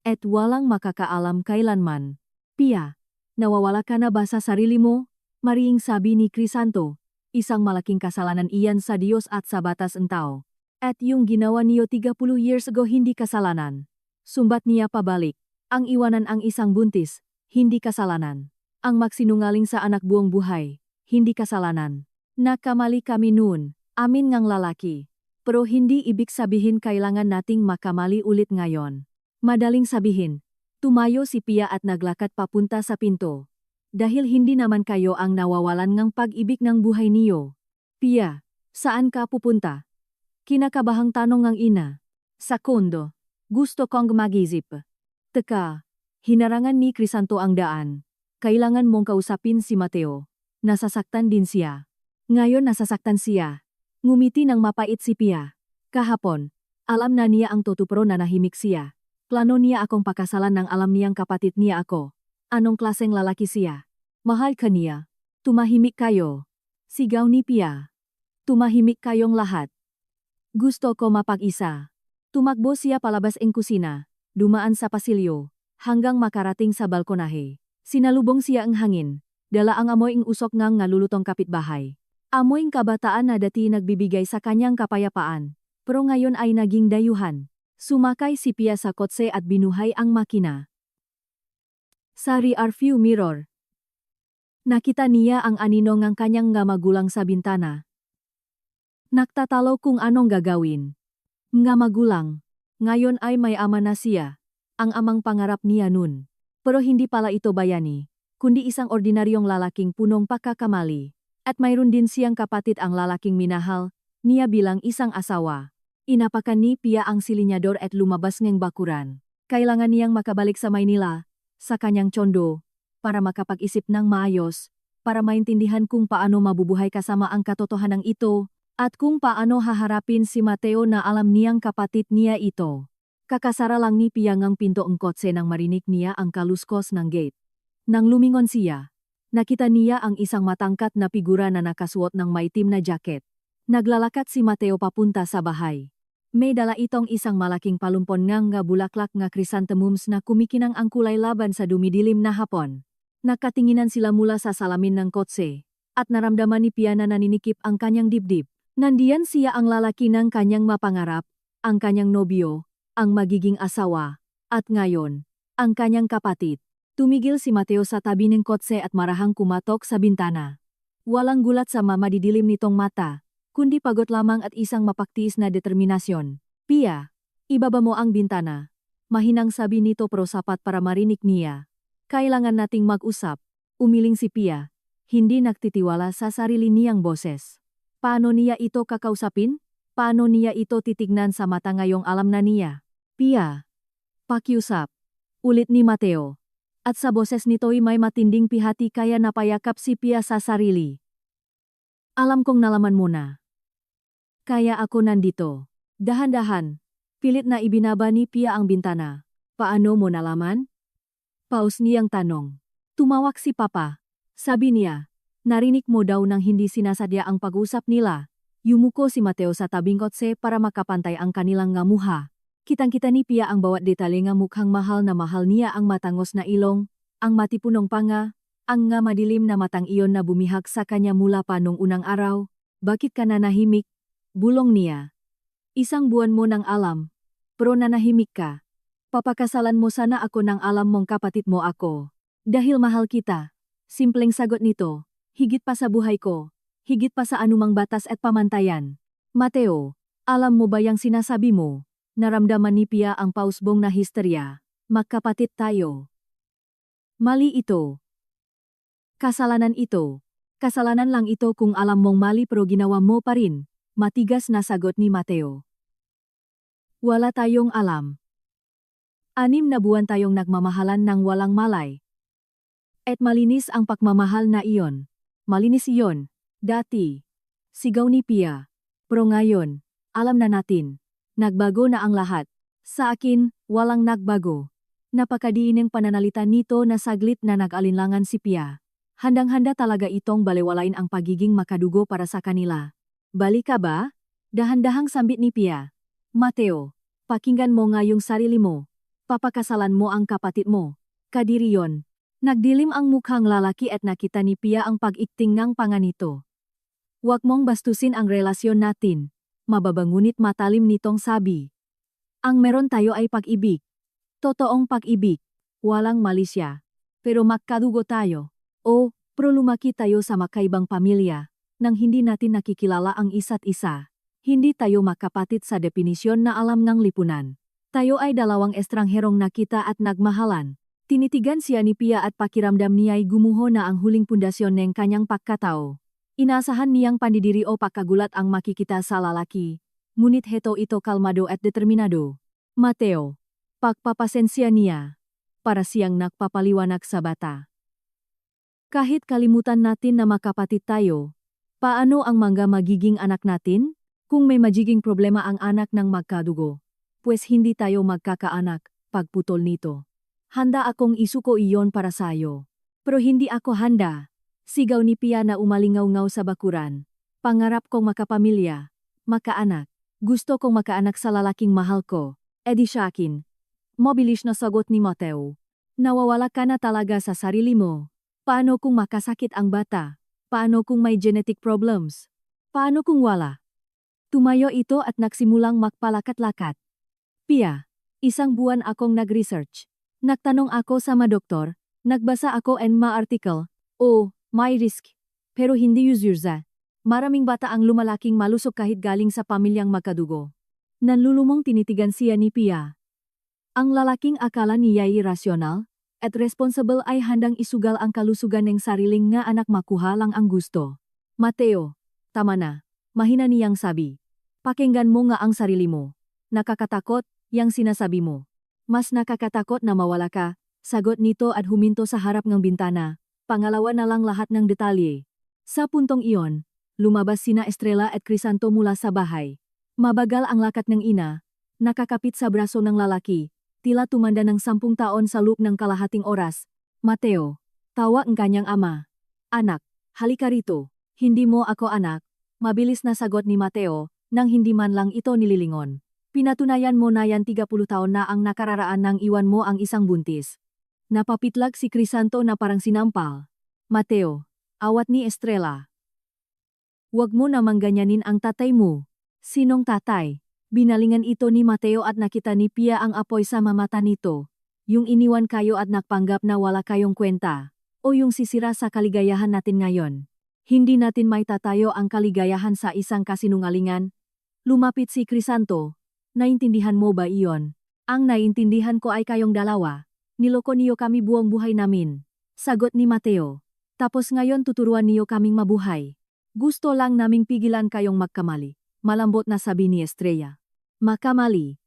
At walang makakaalam kailanman. Pia, nawawala ka na ba sa sarili mo? Mariing sabi ni Crisanto. Isang malaking kasalanan iyan sa Diyos at sa batas ng tao. At yung ginawa niyo 30 years ago hindi kasalanan. Sumbat niya pabalik. Ang iwanan ang isang buntis, hindi kasalanan. Ang magsinungaling sa anak buong buhay, hindi kasalanan. Nakamali kami noon, amin ngang lalaki. Pero hindi ibig sabihin kailangan nating makamali ulit ngayon. Madaling sabihin, tumayo si Pia at naglakad papunta sa pinto. Dahil hindi naman kayo ang nawawalan ng pag-ibig ng buhay niyo. Pia, saan ka pupunta? Kinakabahang tanong ng ina. Sa kondo. Gusto kong mag-isip. Teka, hinarangan ni Crisanto ang daan. Kailangan mong kausapin si Mateo. Nasasaktan din siya. Ngayon nasasaktan siya. Ngumiti ng mapait si Pia. Kahapon, alam na niya ang totoo na nahimik siya. Plano niya akong pakasalan ng alam niyang kapatid niya ako. Anong klaseng lalaki siya? Mahal ka niya. Tumahimik kayo. Sigaw ni Pia. Tumahimik kayong lahat. Gusto ko mapag-isa. Tumakbo siya palabas ng kusina. Dumaan sa pasilyo. Hanggang makarating sa balkonahe. Sinalubong siya ang hangin. Dala ang amoy ng usok ngang nalulutong kapitbahay. Amoy ng kabataan na dati nagbibigay sa kanyang kapayapaan. Pero ngayon ay naging dayuhan. Sumakay si Pia sa kotse at binuhay ang makina. Sa rearview mirror. Nakita niya ang anino ng kanyang nga magulang sa bintana. Nagtatalo kung anong gagawin. Nga magulang. Ngayon ay may ama na siya. Ang amang pangarap niya nun. Pero hindi pala ito bayani. Kundi isang ordinaryong lalaking punong pagkakamali. At mayroon din siyang kapatid ang lalaking minahal, niya bilang isang asawa. Inapakan ni Pia ang silinyador at lumabas ng bakuran. Kailangan niyang makabalik sa Maynila, sa kanyang tsondo, para makapag-isip ng maayos, para maintindihan kung paano mabubuhay kasama ang katotohanan ito, at kung paano haharapin si Mateo na alam niyang kapatid niya ito. Kakasara lang ni Pia ngang pinto ang kotse nang marinig niya ang kaluskos ng gate. Nang lumingon siya, nakita niya ang isang matangkat na figura na nakasuot ng maitim na jacket. Naglalakad si Mateo papunta sa bahay. May dala itong isang malaking palumpon nga bulaklak nga chrysanthemums na kumikinang ang kulay laban sa dumidilim na hapon. Nakatinginan sila mula sa salamin ng kotse. at naramdaman ni Pia na naninikip ang kanyang dibdib. Nandiyan siya ang lalaki ng kanyang mapangarap, ang kanyang nobyo, ang magiging asawa, at ngayon, ang kanyang kapatid. Tumigil si Mateo sa tabi ng kotse at marahang kumatok sa bintana. Walang gulat sa madidilim nitong mata, kundi pagod lamang at isang mapaktiis na determinasyon. Pia, ibaba mo ang bintana. Mahinang sabi nito pero sapat para marinig niya. Kailangan nating mag-usap. Umiling si Pia. Hindi nagtitiwala sa sarili niyang boses. Paano niya ito kakausapin? Paano niya ito titignan sa mata ngayong alam na niya? Pia, pakiusap. Ulit ni Mateo. At sa boses nito'y may matinding pihati kaya napayakap si Pia sa sarili. Alam kong nalaman mo na. Kaya ako nandito. Dahan-dahan. Pilit na ibinaba ni Pia ang bintana. Paano mo nalaman? Paus niyang tanong. Tumawak si Papa. Sabi niya, narinig mo daw nang hindi sinasadya ang pag-usap nila. Yumuko si Mateo sa tabing kotse para makapantay ang kanilang ngamuha. Kitang-kita ni Pia ang bawat detalye nga mukhang mahal na mahal niya ang matangos na ilong, ang matipunong panga, ang nga madilim na matang iyon na bumihag sa kanya mula pa nung unang araw. Bakit ka nanahimik? Bulong niya. Isang buwan mo nang alam, pero nanahimik ka. Papakasalan mo sana ako nang alam mong kapatid mo ako. Dahil mahal kita. Simpleng sagot nito, higit pa sa buhay ko, higit pa sa anumang batas at pamantayan. Mateo, alam mo ba yang sinasabi mo? Naramdaman ni Pia ang pausbong na histerya. Magkapatid tayo. Mali ito. Kasalanan ito. Kasalanan lang ito kung alam mong mali pero ginawa mo pa rin. Matigas na sagot ni Mateo. Wala tayong alam. 6 na buwan tayong nagmamahalan ng walang malay. At malinis ang pagmamahal na iyon. Malinis iyon, dati. Sigaw ni Pia. Pero ngayon, alam na natin. Nagbago na ang lahat. Sa akin, walang nagbago. Napakadiineng pananalita nito na saglit na nag-alinlangan si Pia. Handang-handa talaga itong balewalain ang pagiging makadugo para sa kanila. Balik ka ba? Dahan-dahang sambit ni Pia. Mateo, pakinggan mo ngayong sarili mo. Papakasalan mo ang kapatid mo. Kadiri yon. Nagdilim ang mukhang lalaki at nakita ni Pia ang pag-ikting ng panga nito. Huwag mong bastusin ang relasyon natin. Mababangunit matalim nitong sabi. Ang meron tayo ay pag-ibig. Totoong pag-ibig. Walang malisya. Pero magkadugo tayo. O, pero lumaki tayo sa makaibang pamilya, nang hindi natin nakikilala ang isa't isa. Hindi tayo makapatid sa definisyon na alam ng lipunan. Tayo ay dalawang estrangherong nakita at nagmahalan. Tinitigan siya ni Pia at pakiramdam niya'y gumuho na ang huling pundasyon ng kanyang pagkatao. Inaasahan niyang pandidiri o pagkagulat ang makikita sa lalaki. Ngunit heto ito kalmado at determinado. Mateo, pagpapasensya niya. Para siyang nagpapaliwanag sa bata. Kahit kalimutan natin na makapatid tayo, paano ang mga magiging anak natin? Kung may magiging problema ang anak ng magkadugo, pues hindi tayo magkakaanak, pagputol nito. Handa akong isuko iyon para sayo. Pero hindi ako handa. Sigaw ni Pia na umalingaw-ngaw sa bakuran. Pangarap kong makapamilya, makaanak. Gusto kong makaanak sa lalaking mahal ko. Edi siya akin. Mabilis na sagot ni Mateo. Nawawala ka na talaga sa sarili mo. Paano kung makasakit ang bata? Paano kung may genetic problems? Paano kung wala? Tumayo ito at nagsimulang magpalakat-lakat. Pia, 1 buwan akong nag-research. Nagtanong ako sa mga doktor, nagbasa ako ng mga article. May risk. Pero hindi usurza. Maraming bata ang lumalaking malusog kahit galing sa pamilyang magkadugo. Nanlulumong tinitigan siya ni Pia. Ang lalaking akala niya'y rasyonal at responsible ay handang isugal ang kalusugan ng sariling nga anak makuha lang ang gusto. Mateo, tama na. Mahina niyang sabi. Pakinggan mo nga ang sarili mo. Nakakatakot, yang sinasabi mo. Mas nakakatakot na mawala ka, sagot nito at huminto sa harap ng bintana. Pangalawa na lang lahat ng detalye. Sa puntong iyon, lumabas sina Estrella at Crisanto mula sa bahay. Mabagal ang lakat ng ina, nakakapit sa braso ng lalaki, tila tumanda ng 10 taon sa loob ng kalahating oras. Mateo, tawa ang kanyang ama. Anak, halika rito. Hindi mo ako anak. Mabilis na sagot ni Mateo, nang hindi man lang ito nililingon. Pinatunayan mo na yan 30 taon na ang nakararaan nang iwan mo ang isang buntis. Napapitlag si Crisanto na parang sinampal. Mateo, Awat ni Estrella. Huwag mo namang ganyanin ang tatay mo. Sinong tatay? Binalingan ito ni Mateo at nakita ni Pia ang apoy sa mata nito. Yung iniwan kayo at nagpanggap na wala kayong kwenta. O yung sisira sa kaligayahan natin ngayon. Hindi natin maitatayo ang kaligayahan sa isang kasinungalingan. Lumapit si Crisanto. Naintindihan mo ba iyon? Ang naintindihan ko ay kayong dalawa. Niloko niyo kami buong buhay namin. Sagot ni Mateo. Tapos ngayon tuturuan niyo kaming mabuhay. Gusto lang naming pigilan kayong magkamali. Malambot na sabi ni Estrella. Makamali.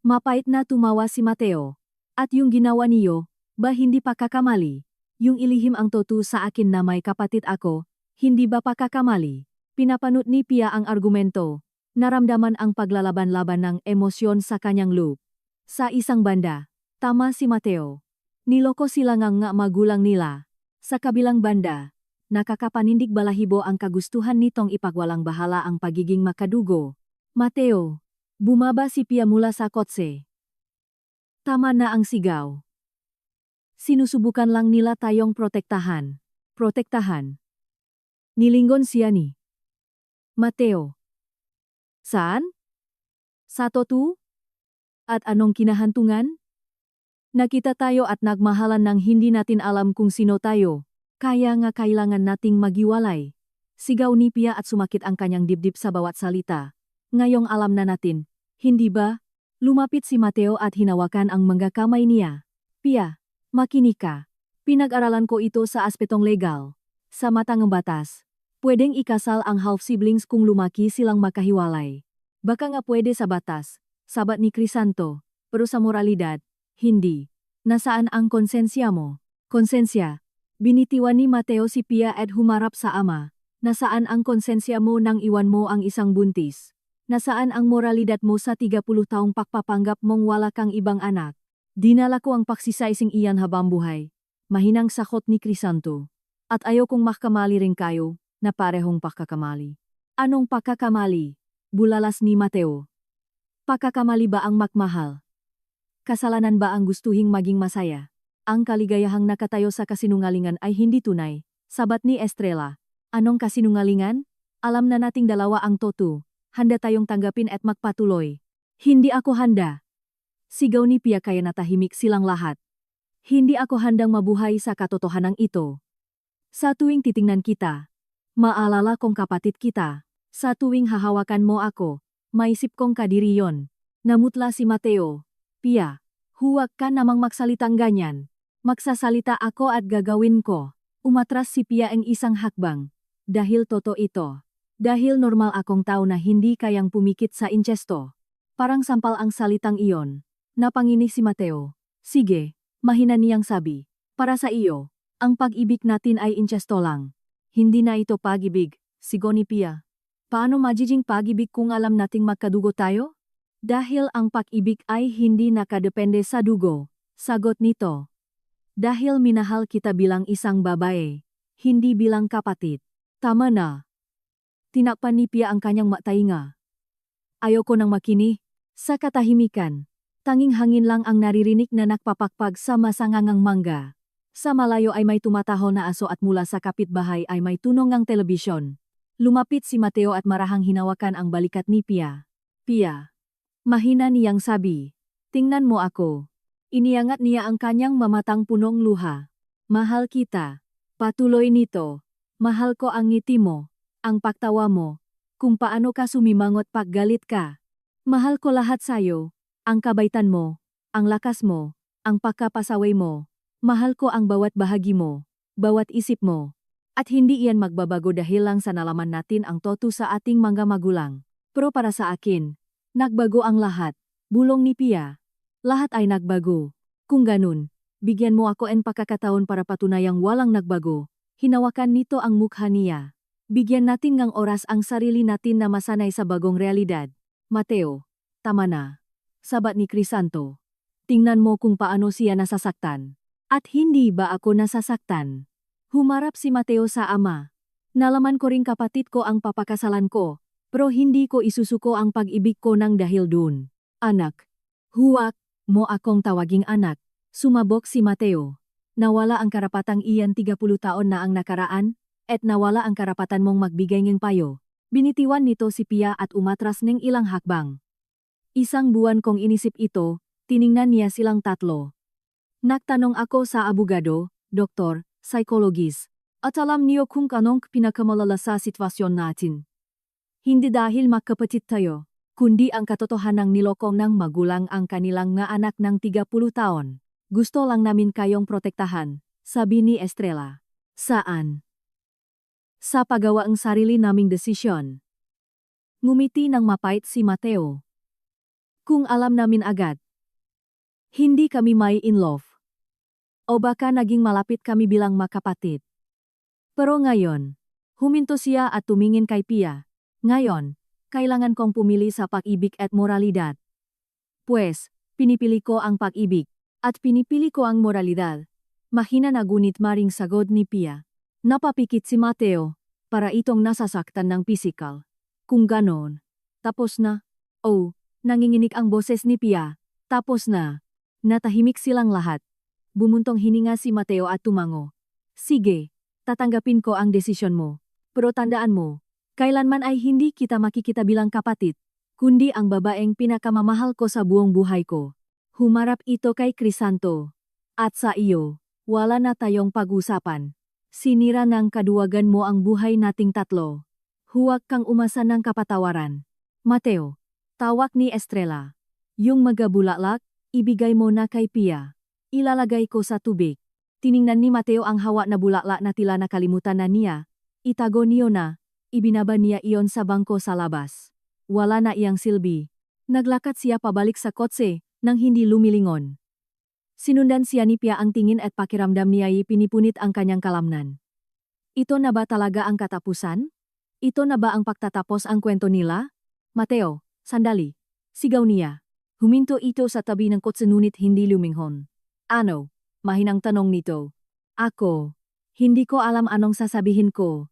Mapait na tumawa si Mateo. At yung ginawa niyo, ba hindi pa kakamali? Yung ilihim ang totu sa akin na may kapatid ako, hindi ba pa kakamali? Pinapanut ni Pia ang argumento. Naramdaman ang paglalaban-laban ng emosyon sa kanyang loob. Sa isang banda, tama si Mateo. Niloko sila nga magulang nila. Sa kabilang banda, nakakapanindig balahibo ang kagustuhan nitong ipagwalang bahala ang pagiging makadugo. Mateo, bumaba si Pia mula sa kotse. Tama na ang sigaw. Sinusubukan lang nila tayong protektahan. Protektahan. Nilingon siya ni Mateo. Saan? Sa totu? At anong kinahantungan? Nakita tayo at nagmahalan ng hindi natin alam kung sino tayo. Kaya nga kailangan nating magiwalay. Sigaw ni Pia at sumakit ang kanyang dibdib sa bawat salita. Ngayong alam na natin, hindi ba? Lumapit si Mateo at hinawakan ang mga kamay niya. Pia, makinig ka. Pinag-aralan ko ito sa aspetong legal. Sa mata ng batas, pwedeng ikasal ang half-siblings kung lumaki silang makahiwalay. Baka nga pwede sa batas, sabat ni Crisanto, pero sa moralidad, hindi. Nasaan ang konsensya mo? Konsensya. Binitiwan ni Mateo si Pia at humarap sa ama. Nasaan ang konsensya mo nang iwan mo ang isang buntis? Nasaan ang moralidad mo sa 30 taong pakpapanggap mong wala kang ibang anak? Dinala ko ang paksisaising iyan habang buhay. Mahinang sakot ni Crisanto. At ayaw kong makamali rin kayo, na parehong pagkakamali. Anong pagkakamali? Bulalas ni Mateo. Pagkakamali ba ang magmahal? Kasalanan ba ang gustuhing maging masaya? Ang kaligayahang nakatayo sa kasinungalingan ay hindi tunay, sabat ni Estrella. Anong kasinungalingan? Alam na nating dalawa ang totu. Handa tayong tanggapin at magpatuloy. Hindi ako handa. Sigaw ni Pia kaya natahimik silang lahat. Hindi ako handang mabuhay sa katotohanan ito. Sa tuwing titingnan kita, maalala kong kapatid kita. Sa tuwing hahawakan mo ako, maisip kong kadiri yon. Namutla si Mateo. Pia, huwag ka namang magsalitang ganyan. Magsasalita ako at gagawin ko. Umatras si Pia ang isang hakbang. Dahil totoo ito. Dahil normal akong tao na hindi kayang pumikit sa incesto. Parang sampal ang salitang iyon. Napanginig si Mateo. Sige, mahina niyang sabi. Para sa iyo, ang pag-ibig natin ay incesto lang. Hindi na ito pag-ibig, sigaw ni Pia. Paano magiging pag-ibig kung alam nating magkadugo tayo? Dahil ang pag-ibig ay hindi nakadepende sa dugo, sagot nito. Dahil minahal kita bilang isang babae, hindi bilang kapatid. Tama na. Tinakpan ni Pia ang kanyang matainga. Ayoko nang makinig. Sa katahimikan, tanging hangin lang ang naririnig na nakpapakpag sa masangangang mangga. Sa malayo ay may tumataho na aso at mula sa kapitbahay ay may tunong ng telebisyon. Lumapit si Mateo at marahang hinawakan ang balikat ni Pia. Pia. Mahina niyang sabi. Tingnan mo ako. Iniangat niya ang kanyang mamatang punong luha. Mahal kita. Patuloy nito. Mahal ko ang ngiti mo, ang pagtawa mo, kung paano ka sumimangot pag galit ka. Mahal ko lahat sayo, ang kabaitan mo, ang lakas mo, ang pagkapasaway mo. Mahal ko ang bawat bahagi mo, bawat isip mo. At hindi iyan magbabago dahil lang sa nalaman natin ang totu sa ating mga magulang. Pero para sa akin, nagbago ang lahat, bulong ni Pia. Lahat ay nagbago. Kung ganun, bigyan mo ako ang pagkakataon para patunayang walang nagbago. Hinawakan nito ang mukha niya. Bigyan natin ng oras ang sarili natin na masanay sa bagong realidad. Mateo, tama na. Sabat ni Crisanto. Tingnan mo kung paano siya nasasaktan. At hindi ba ako nasasaktan? Humarap si Mateo sa ama. Nalaman ko ring kapatid ko ang papakasalan ko, pero hindi ko isusuko ang pag-ibig ko nang dahil dun. Anak, huwag mo akong tawaging anak. Sumabog si Mateo. Nawala ang karapatang iyan 30 taon na ang nakaraan, at nawala ang karapatan mong magbigay ng payo. Binitiwan nito si Pia at umatras ng ilang hakbang. Isang buwan kong inisip ito, tiningnan niya silang tatlo. Nagtanong ako sa abogado, doktor, psychologist, at alam niyo kung anong pinakamalala sa sitwasyon natin. Hindi dahil magkapatid tayo, kundi ang katotohanang nilokong ng magulang ang kanilang nga anak ng 30 taon. Gusto lang namin kayong protektahan, sabi ni Estrella. Saan? Sa paggawa ang sarili naming desisyon. Ngumiti ng mapait si Mateo. Kung alam namin agad. Hindi kami may in love. O baka naging malapit kami bilang makapatid. Pero ngayon, huminto siya at tumingin kay Pia. Ngayon, kailangan kong pumili sa pag-ibig at moralidad. Pues, pinipili ko ang pag-ibig, at pinipili ko ang moralidad. Mahina na gunit maring sagot ni Pia. Napapikit si Mateo, para itong nasasaktan ng pisikal. Kung ganon, tapos na. Oh, nanginginig ang boses ni Pia. Tapos na. Natahimik silang lahat. Bumuntong hininga si Mateo at tumango. Sige, tatanggapin ko ang desisyon mo. Pero tandaan mo, kailanman ay hindi kita makikita bilang kapatid, kundi ang babaeng pinakamamahal ko sa buong buhay ko. Humarap ito kay Crisanto. At sa iyo, wala na tayong pag-usapan. Sinira ng kaduwagan mo ang buhay nating tatlo. Huwag kang umasa ng kapatawaran. Mateo, tawag ni Estrella. Yung magabulaklak, ibigay mo na kay Pia. Ilalagay ko sa tubig. Tiningnan ni Mateo ang hawa na bulaklak na tila nakalimutan na niya. Itago niyo na. Ibinaba niya iyon sa bangko sa labas. Wala na iyang silbi. Naglakad siya pabalik sa kotse, nang hindi lumilingon. Sinundan siya ni Pia ang tingin at pakiramdam niya ay pinipunit ang kanyang kalamnan. Ito na ba talaga ang katapusan? Ito na ba ang pagtatapos ang kwento nila? Mateo, sandali. Sigaw niya. Huminto ito sa tabi ng kotse ngunit hindi luminghon. Ano? Mahinang tanong nito. Ako. Hindi ko alam anong sasabihin ko.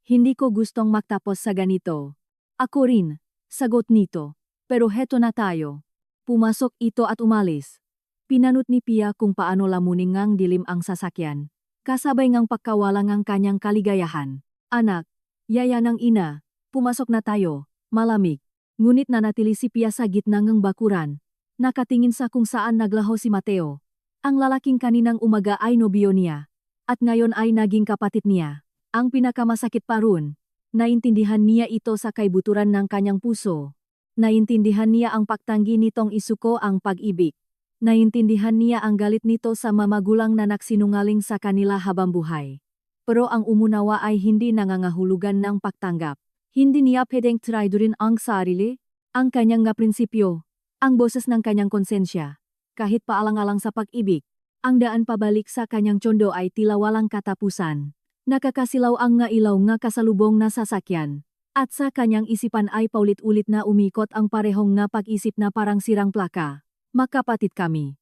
Hindi ko gustong magtapos sa ganito. Ako rin. Sagot nito. Pero heto na tayo. Pumasok ito at umalis. Pinanut ni Pia kung paano lamunin ngang dilim ang sasakyan. Kasabay ngang pagkawalang ang kanyang kaligayahan. Anak, yaya ng ina, pumasok na tayo, malamig. Ngunit nanatili si Pia sa gitna ng bakuran. Nakatingin sa kung saan naglaho si Mateo. Ang lalaking kaninang umaga ay nobyo niya. At ngayon ay naging kapatid niya. Ang pinakamasakit pa ron, naintindihan niya ito sa kaibuturan ng kanyang puso. Naintindihan niya ang pagtanggi nitong isuko ang pag-ibig. Naintindihan niya ang galit nito sa mamagulang na nagsinungaling sa kanila habang buhay. Pero ang umunawa ay hindi nangangahulugan ng pagtanggap. Hindi niya pwedeng traidorin ang sarili, ang kanyang nga prinsipyo, ang boses ng kanyang konsensya. Kahit paalang-alang sa pag-ibig, ang daan pabalik sa kanyang tsondo ay tila walang katapusan. Nakakasilaw ang nga ilaw nga kasalubong na sasakyan. At sa kanyang isipan ay paulit-ulit na umikot ang parehong nga pag-isip na parang sirang plaka. Magkapatid kami.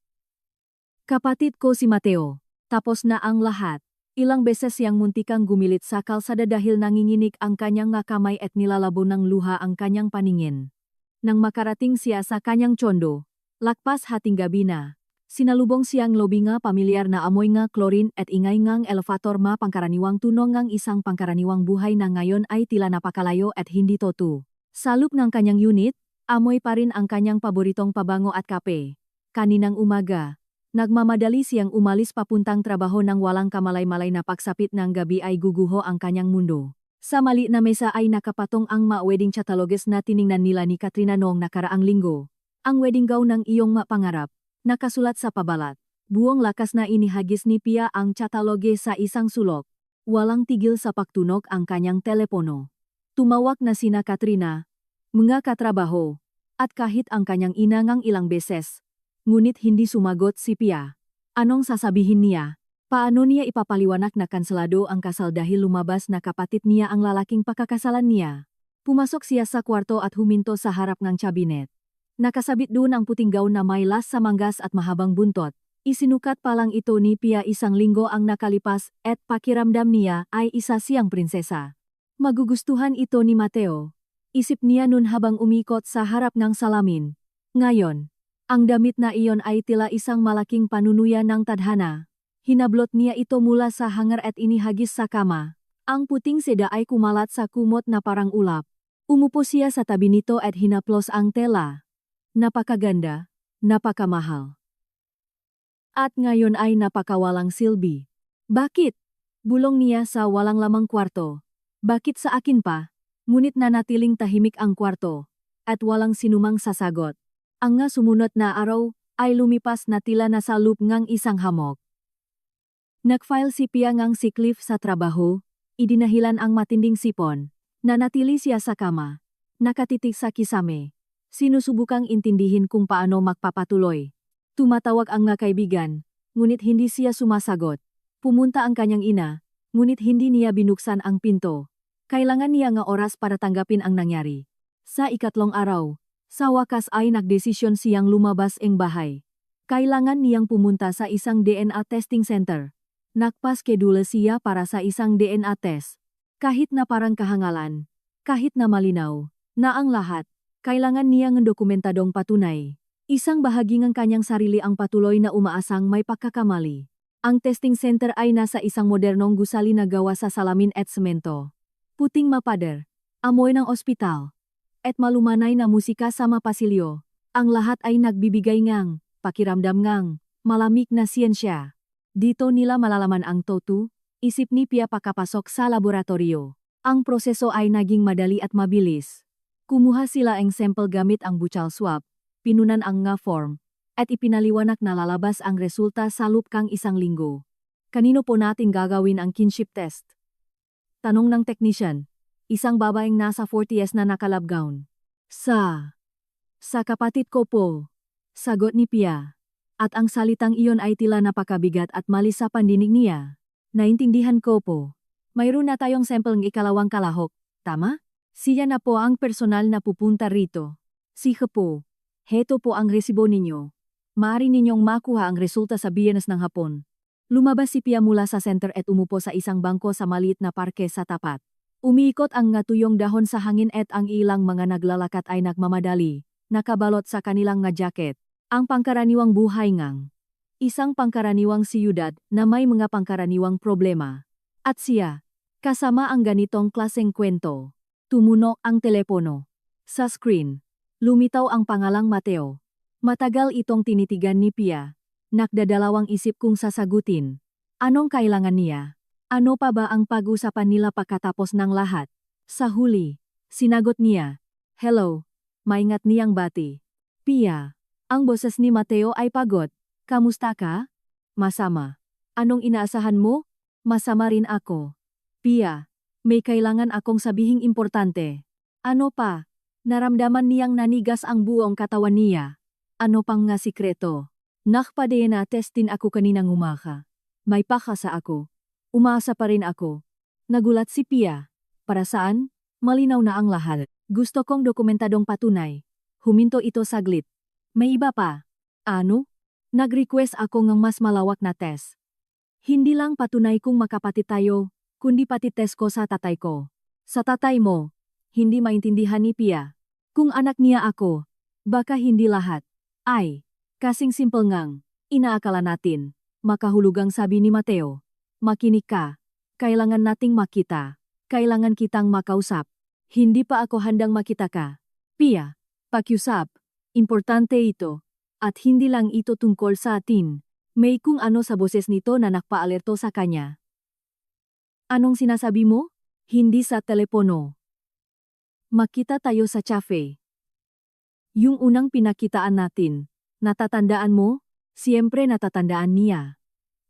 Kapatid ko si Mateo. Tapos na ang lahat. Ilang beses siyang muntikang gumilit sa kalsada dahil nanginginig ang kanyang nga kamay at nilalabo ng luha ang kanyang paningin. Nang makarating siya sa kanyang tsondo, lakpas hating gabi na. Sinalubong siyang lobi nga pamilyar na amoy nga chlorine at ingay ngang elevator ma pangkaraniwang tunong ngang isang pangkaraniwang buhay na ngayon ay tila napakalayo at hindi totoo. Sa loob ng kanyang unit, amoy pa rin ang kanyang paboritong pabango at kape. Kaninang umaga, nagmamadali siyang umalis papuntang trabaho nang walang kamalay-malay na pagsapit ng gabi ay guguho ang kanyang mundo. Sa mali na mesa ay nakapatong ang wedding catalogs na tiningnan nila ni Katrina noong nakaraang linggo. Ang wedding gown ng iyong pangarap. Nakasulat sa pabalat. Buong lakas na inihagis ni Pia ang cataloge sa isang sulok. Walang tigil sa pagtunog ang kanyang telepono. Tumawag na sina Katrina, mga katrabaho, at kahit ang kanyang ina ngang ilang beses. Ngunit hindi sumagot si Pia. Anong sasabihin niya? Paano niya ipapaliwanag na kanselado ang kasal dahil lumabas na kapatid niya ang lalaking pakakasalan niya? Pumasok siya sa kwarto at huminto sa harap ng kabinet. Nakasabit doon ang puting gown na may las sa manggas at mahabang buntot. Isinukat pa lang ito ni Pia isang linggo ang nakalipas at pakiramdam niya ay isa siyang prinsesa. Magugustuhan ito ni Mateo. Isip niya nun habang umikot sa harap ng salamin. Ngayon, ang damit na iyon ay tila isang malaking panunuya ng tadhana. Hinablot niya ito mula sa hanger at inihagis sa kama. Ang puting seda ay kumalat sa kumot na parang ulap. Umupo siya sa tabi nito at hinaplos ang tela. Napakaganda, napakamahal. At ngayon ay napakawalang silbi. Bakit? Bulong niya sa walang lamang kwarto. Bakit sa akin pa? Ngunit nanatiling tahimik ang kwarto. At walang sinumang sasagot. Ang nga sumunod na araw ay lumipas na tila nasa loop ngang isang hamog. Nagfile si Pia ngang si Cliff sa trabaho, idinahilan ang matinding sipon. Nanatili siya sa kama. Nakatitig sa kisame. Sinusubukang intindihin kung paano magpapatuloy. Tumatawag ang nga kaibigan, ngunit hindi siya sumasagot. Pumunta ang kanyang ina, ngunit hindi niya binuksan ang pinto. Kailangan niya nga oras para tanggapin ang nangyari. Sa ikatlong araw, sa wakas ay nagdesisyon siyang lumabas ng bahay. Kailangan niyang pumunta sa isang DNA testing center. Nagpaskedule siya para sa isang DNA test. Kahit na parang kahangalan, kahit na malinaw, na ang lahat, kailangan niya ng dokumentadong patunay. Isang bahagi ng kanyang sarili ang patuloy na umaasang may pagkakamali. Ang testing center ay nasa isang modernong gusali na gawa sa salamin at semento. Puting mapader, amoy ng ospital, at malumanay na musika sa mapasilyo. Ang lahat ay nagbibigay ngang, pakiramdam ngang, malamig na siyensya. Dito nila malalaman ang totu, isip ni Pia pagkapasok sa laboratorio. Ang proseso ay naging madali at mabilis. Kumuha sila ang sample gamit ang buccal swab, pinunan ang nga form, at ipinaliwanag na lalabas ang resulta sa loob kang isang linggo. Kanino po natin gagawin ang kinship test? Tanong ng technician, isang babaeng nasa 40s na nakalab gown. Sa kapatid ko po, sagot ni Pia. At ang salitang iyon ay tila napakabigat at malis sa pandinig niya. Naintindihan ko po. Mayroon na tayong sample ng ikalawang kalahok, tama? Siya na po ang personal na pupunta rito. Sige po. Heto po ang resibo ninyo. Maaari ninyong makuha ang resulta sa Biyernes ng hapon. Lumabas si Pia mula sa center at umupo sa isang bangko sa maliit na parke sa tapat. Umiikot ang ngatuyong dahon sa hangin at ang ilang mga naglalakat ay nagmamadali, nakabalot sa kanilang nga jacket. Ang pangkaraniwang buhay ngang. Isang pangkaraniwang siyudad na may mga pangkaraniwang problema. At siya, kasama ang ganitong klaseng kwento. Tumunog ang telepono. Sa screen, lumitaw ang pangalang Mateo. Matagal itong tinitigan ni Pia. Nagdadalawang isip kung sasagutin. Anong kailangan niya? Ano pa ba ang pag-usapan nila pagkatapos ng lahat? Sa huli, sinagot niya. Hello, maingat niyang bati. Pia. Ang boses ni Mateo ay pagod. Kamusta ka? Masama. Anong inaasahan mo? Masama rin ako. Pia, may kailangan akong sabihing importante. Ano pa? Naramdaman niyang nanigas ang buong katawan niya. Ano pang nga sikreto? Nakpa-DNA test din ako kaninang umaga. May pakasa ako. Umaasa pa rin ako. Nagulat si Pia. Para saan? Malinaw na ang lahat. Gusto kong dokumentadong patunay. Huminto ito saglit. May iba pa. Ano? Nag-request ako ng mas malawak na test. Hindi lang patunay kung makapatid tayo, kundi pati test ko sa tatay ko. Sa tatay mo, hindi maintindihan ni Pia. Kung anak niya ako, baka hindi lahat. Ay, kasing simple ngang, inaakala natin. Makahulugang sabi ni Mateo. Makinig ka. Kailangan nating makita. Kailangan kitang makausap. Hindi pa ako handang makita ka. Pia, pakiusap. Importante ito. At hindi lang ito tungkol sa atin. May kung ano sa boses nito na nakpaalerto sa kanya. Anong sinasabi mo? Hindi sa telepono. Makita tayo sa cafe. Yung unang pinakitaan natin. Natatandaan mo? Siyempre natatandaan niya.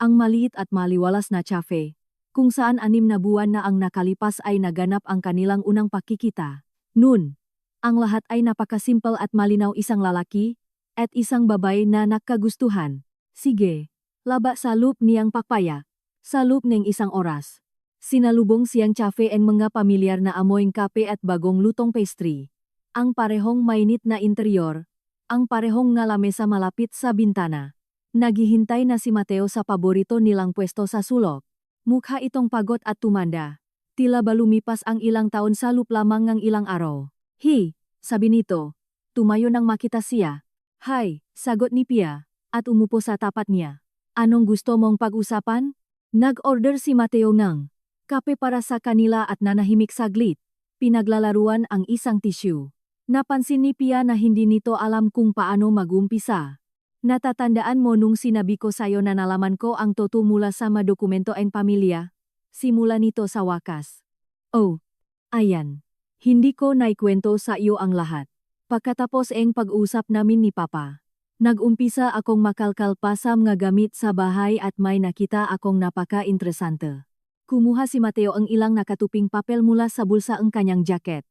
Ang maliit at maliwalas na cafe. Kung saan 6 na buwan na ang nakalipas ay naganap ang kanilang unang pakikita. Noon, ang lahat ay napakasimpel at malinaw, isang lalaki at isang babae na nagkagustuhan. Sige, laba sa loop niyang pakpaya. Sa loop ng isang oras. Sinalubong siyang cafe ang mga pamilyar na amoy kape at bagong lutong pastry. Ang parehong mainit na interior. Ang parehong nga lamesa malapit sa bintana. Naghihintay na si Mateo sa paborito nilang pwesto sa sulok. Mukha itong pagod at tumanda. Tila ba lumipas ang ilang taon sa loop lamang ng ilang araw. Hey, sabi nito. Tumayo nang makita siya. Hay, sagot ni Pia, at umupo sa tapat niya. Anong gusto mong pag-usapan? Nag-order si Mateo ng kape para sa kanila at nanahimik saglit. Pinaglalaruan ang isang tissue. Napansin ni Pia na hindi nito alam kung paano mag-umpisa. Natatandaan mo nung sinabi ko sa'yo na nalaman ko ang totoo mula sa mga dokumento ng pamilya? Simula nito sa wakas. Oh, ayan. Hindi ko naikwento sa iyo ang lahat. Pagkatapos ang pag-usap namin ni Papa, nag-umpisa akong makalkalpa sa mga gamit sa bahay at may nakita akong napaka-interesante. Kumuha si Mateo ang ilang nakatuping papel mula sa bulsa ang kanyang jacket.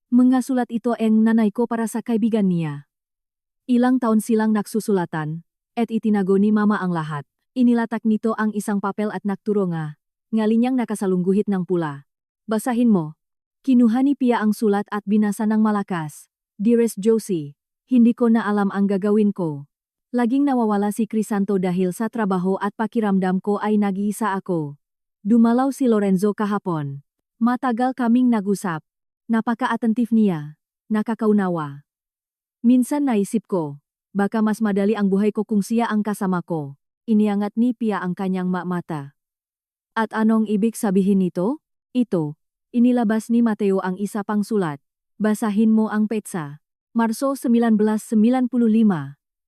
Mga sulat ito ang nanay ko para sa kaibigan niya. Ilang taon silang nagsusulatan, at itinago ni Mama ang lahat. Inilatak nito ang isang papel at nagturo nga. Ngalinyang nakasalungguhit ng pula. Basahin mo. Kinuha ni Pia ang sulat at binasa ng malakas. Dearest Josie, hindi ko na alam ang gagawin ko. Laging nawawala si Crisanto dahil sa trabaho at pakiramdam ko ay nag-iisa ako. Dumalaw si Lorenzo kahapon. Matagal kaming nag-usap. Napaka-attentive niya. Nakakaunawa. Minsan naisip ko, baka mas madali ang buhay ko kung siya ang kasama ko. Iniangat ni Pia ang kanyang mata. At anong ibig sabihin nito? Ito. Inilabas ni Mateo ang isa pang sulat. Basahin mo ang petsa. Marso 1995.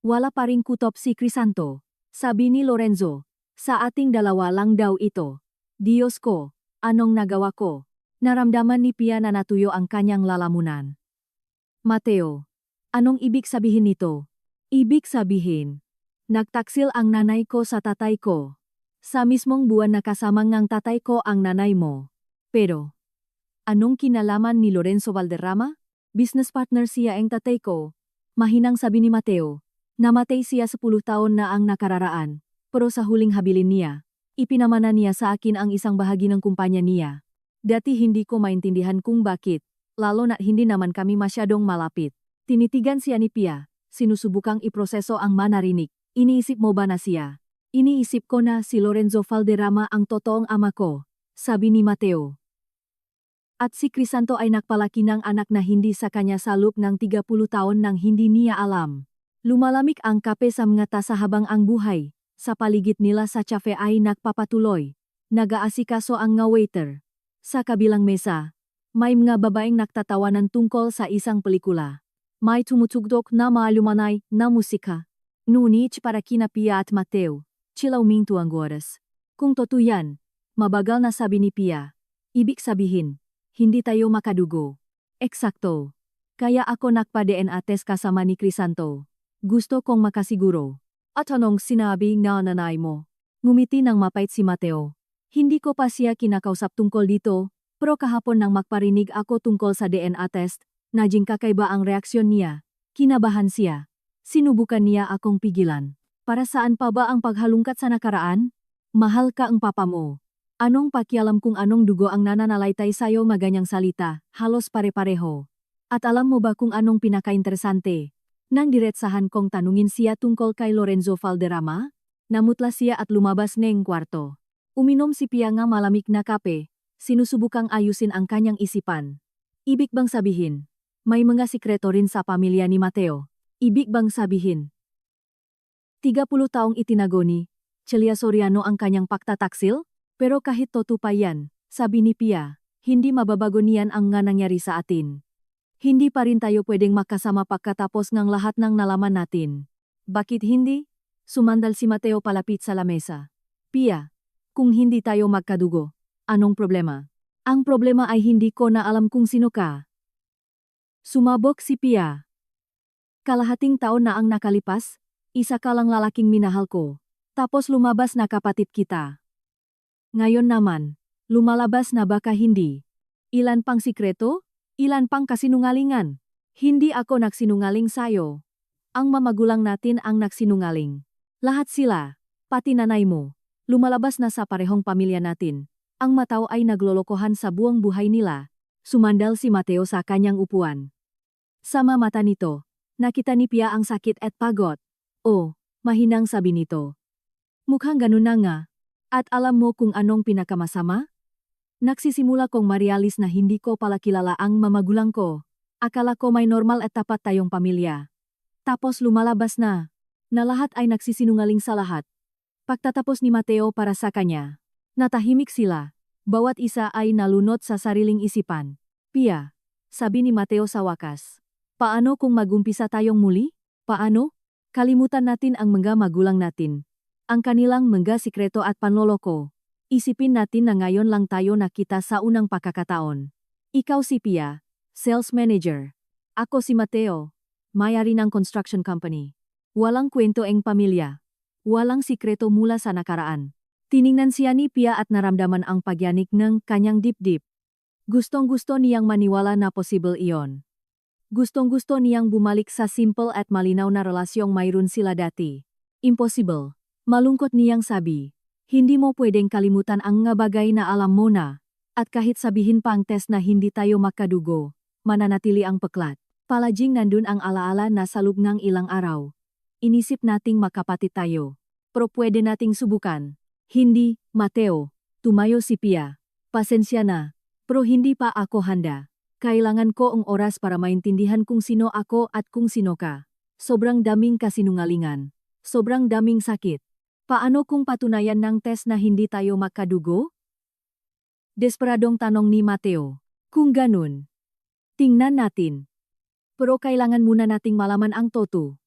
Wala pa ring kutob si Crisanto. Sabi ni Lorenzo. Sa ating dalawa lang daw ito. Diyos ko, anong nagawa ko? Naramdaman ni Pia na natuyo ang kanyang lalamunan. Mateo, anong ibig sabihin nito? Ibig sabihin, nagtaksil ang nanay ko sa tatay ko. Sa mismong buwan na kasama ngang tatay ko ang nanay mo. Pero, anong kinalaman ni Lorenzo Valderrama? Business partner siya ang tatay ko. Mahinang sabi ni Mateo. Namatay siya 10 taon na ang nakararaan. Pero sa huling habilin niya, ipinamana niya sa akin ang isang bahagi ng kumpanya niya. Dati hindi ko maintindihan kung bakit, lalo na hindi naman kami masyadong malapit. Tinitigan siya ni Pia, sinusubukang iproseso ang manarinig. Iniisip mo ba na siya? Iniisip ko na si Lorenzo Valderrama ang totoong ama ko, sabi ni Mateo. At si Crisanto ay nagpalaki ng anak na hindi sa kanya sa loob ng 30 taon nang hindi niya alam. Lumalamig ang kape sa mga tasa habang ang buhay, sa paligid nila sa cafe ay nagpapatuloy. Nag-aasikaso ang nga waiter. Sa kabilang mesa, may mga babaeng nagtatawanan tungkol sa isang pelikula. May tumutugtog na malumanay na musika. Ngunit para kina Pia at Mateo, chilaw minto ang oras. Kung totoo yan, mabagal na sabi ni Pia. Ibig sabihin, hindi tayo makadugo. Eksakto. Kaya ako nagpa-DNA test kasama ni Crisanto. Gusto kong makasiguro. At anong sinabi na nanay mo? Ngumiti ng mapait si Mateo. Hindi ko pa siya kinakausap tungkol dito, pero kahapon nang magparinig ako tungkol sa DNA test, naging kakaiba ang reaksyon niya. Kinabahan siya. Sinubukan niya akong pigilan. Para saan pa ba ang paghalungkat sa nakaraan? Mahal ka ang papa mo. Anong pakialam kung anong dugo ang nananalaytay sa'yo maganyang salita, halos pare-pareho. At alam mo ba kung anong pinaka-interesante? Nang diretsahan kong tanungin siya tungkol kay Lorenzo Valderrama, namutla siya at lumabas ng kwarto. Uminom si Pia nga malamig na kape, sinusubukang ayusin ang kanyang isipan. Ibig bang sabihin, may mga sikreto rin sa pamilya ni Mateo? Ibig bang sabihin, 30 taong itinago ni Celia Soriano ang kanyang pagtataksil? Pero kahit totoo pa yan, sabi ni Pia, hindi mababago niyan ang nga nangyari sa atin. Hindi pa rin tayo pwedeng makasama pagkatapos ng lahat ng nalaman natin. Bakit hindi? Sumandal si Mateo palapit sa lamesa. Pia, kung hindi tayo magkadugo, anong problema? Ang problema ay hindi ko na alam kung sino ka. Sumabog si Pia. Kalahating taon na ang nakalipas, isa ka lang lalaking minahal ko. Tapos lumabas na kapatid kita. Ngayon naman, lumalabas na baka hindi. Ilan pang sikreto? Ilan pang kasinungalingan? Hindi ako nagsinungaling sayo. Ang mamagulang natin ang nagsinungaling. Lahat sila, pati nanay mo, lumalabas na sa parehong pamilya natin. Ang Matao ay naglolokohan sa buong buhay nila. Sumandal si Mateo sa kanyang upuan. Sama mata nito, nakita ni Pia ang sakit at pagod. Oh, mahinang sabi nito. Mukhang ganun na nga. At alam mo kung anong pinakamasama? Nagsisimula kong marialis na hindi ko pala kilala ang mamagulang ko. Akala ko may normal at tapat tayong pamilya. Tapos lumalabas na lahat ay nagsisinungaling sa lahat. Pagtatapos ni Mateo para sa kanya, natahimik sila. Bawat isa ay nalunod sa sariling isipan. Pia, sabi ni Mateo sa wakas. Paano kung magumpisa tayong muli? Paano? Kalimutan natin ang mga magulang natin. Ang kanilang mga sikreto at panloloko. Isipin natin na ngayon lang tayo nakita sa unang pagkakataon. Ikaw si Pia, sales manager. Ako si Mateo, may-ari ng construction company. Walang kwento ang pamilya. Walang sikreto mula sa nakaraan. Tiningnan siya ni Pia at naramdaman ang pagyanik ng kanyang dibdib. Gustong-gusto niyang maniwala na possible iyon. Gustong-gusto niyang bumalik sa simple at malinaw na relasyong mayroon sila dati. Impossible. Malungkot niyang sabi. Hindi mo pwedeng kalimutan ang nga bagay na alam mo na. At kahit sabihin pa ang test na hindi tayo makadugo, mananatili ang peklat. Palaging nandun ang alaala na sa loob ng ilang araw. Inisip nating makapatid tayo. Pero pwede nating subukan. Hindi, Mateo. Tumayo si Pia. Pasensya na. Pero hindi pa ako handa. Kailangan ko ang oras para maintindihan kung sino ako at kung sino ka. Sobrang daming kasinungalingan. Sobrang daming sakit. Paano kung patunayan ng test na hindi tayo makadugo? Desperadong tanong ni Mateo. Kung ganun, tingnan natin. Pero kailangan muna nating malaman ang totoo.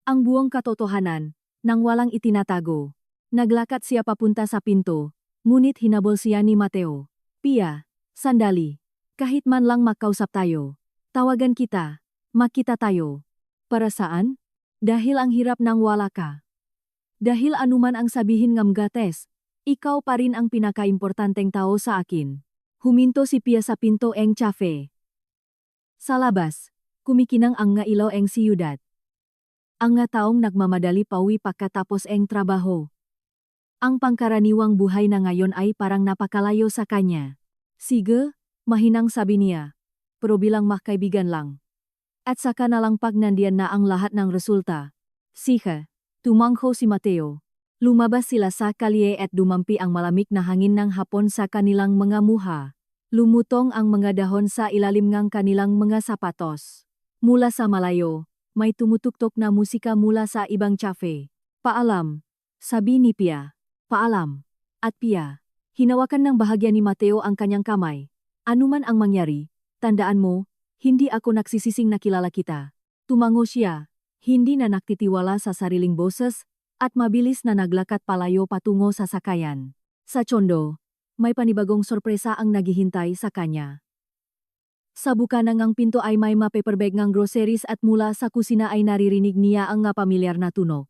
Ang buong katotohanan, nang walang itinatago. Naglakad siya papunta sa pinto, ngunit hinabol siya ni Mateo. Pia, sandali. Kahit man lang makausap tayo. Tawagan kita. Makita tayo. Para saan? Dahil ang hirap nang wala ka. Dahil anuman ang sabihin ng gates, ikaw pa rin ang pinakaimportanteng tao sa akin. Huminto si Pia sa pinto eng cafe. Sa labas, kumikinang ang nga ilaw eng siyudad. Ang nga taong nagmamadali pauwi pagkatapos eng trabaho. Ang pangkaraniwang buhay na ngayon ay parang napakalayo sa kanya. Sige, mahinang sabi niya. Pero bilang magkaibigan lang. At saka nalang pag nandiyan na ang lahat ng resulta. Sige, tumangho si Mateo. Lumabas sila sa kalye at dumampi ang malamig na hangin ng hapon sa kanilang mga muha. Lumutong ang mga dahon sa ilalim ng kanilang mga sapatos. Mula sa malayo, may tumutuktok na musika mula sa ibang cafe. Paalam, sabi ni Pia. Paalam. At Pia, hinawakan ng bahagya ni Mateo ang kanyang kamay. Anuman ang mangyari, tandaan mo, hindi ako nagsisising nakilala kita. Tumango siya, hindi na naktitiwala sa sariling boses, at mabilis na naglakad palayo patungo sa sakayan. Sa tsondo, may panibagong sorpresa ang naghihintay sa kanya. Sa bukanang ang pinto ay may paperbag ng groceries at mula sa kusina ay naririnig niya ang nga pamilyar na tunog.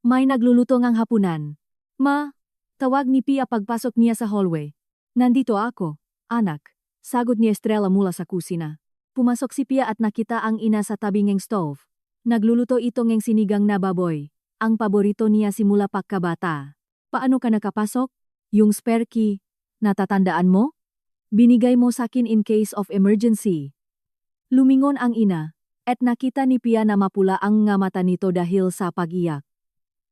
May nagluluto ng hapunan. Ma, tawag ni Pia pagpasok niya sa hallway. Nandito ako, anak, sagot ni Estrella mula sa kusina. Pumasok si Pia at nakita ang ina sa tabi ng stove. Nagluluto ito ng sinigang na baboy. Ang paborito niya simula pagkabata. Paano ka nakapasok? Yung spare key, natatandaan mo? Binigay mo sakin in case of emergency. Lumingon ang ina, at nakita ni Pia na mapula ang nga mata nito dahil sa pag-iyak.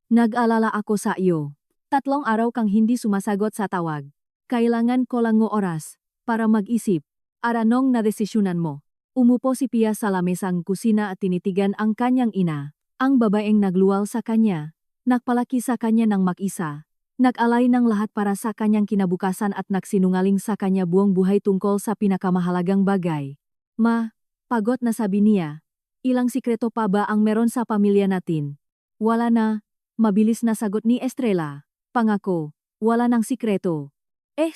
Nag-alala ako sa iyo. 3 araw kang hindi sumasagot sa tawag. Kailangan ko lang ng oras para mag-isip. Aranong na desisyonan mo. Umupo si Pia sa lamesang kusina at tinitigan ang kanyang ina. Ang babaeng nagluwal sa kanya, nagpalaki sa kanya ng mag-isa. Nag-alay ng lahat para sa kanyang kinabukasan at nagsinungaling sa kanya buong buhay tungkol sa pinakamahalagang bagay. Ma, pagod na sabi niya. Ilang sikreto pa ba ang meron sa pamilya natin? Wala na, mabilis na sagot ni Estrella. Pangako, wala nang sikreto.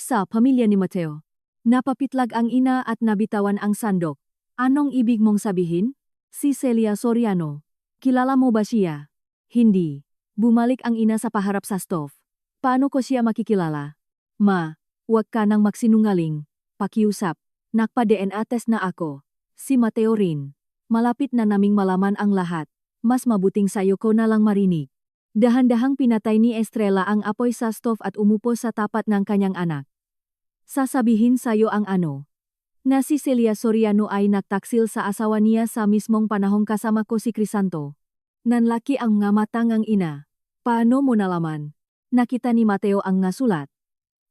Sa pamilya ni Mateo. Napapitlag ang ina at nabitawan ang sandok. Anong ibig mong sabihin? Si Celia Soriano. Kilala mo ba siya? Hindi. Bumalik ang ina sa paharap sa stove. Paano ko siya makikilala? Ma, huwag ka nang magsinungaling. Pakiusap. Nagpa-DNA test na ako. Si Mateo rin. Malapit na naming malaman ang lahat. Mas mabuting sayo ko na lang marinig. Dahan-dahang pinatay ni Estrella ang apoy sa stove at umupo sa tapat ng kanyang anak. Sasabihin sayo ang ano. Na si Celia Soriano ay nagtaksil sa asawa niya sa mismong panahong kasama ko si Crisanto. Nanlaki ang nga matang ang ina. Paano mo nalaman? Nakita ni Mateo ang nga sulat.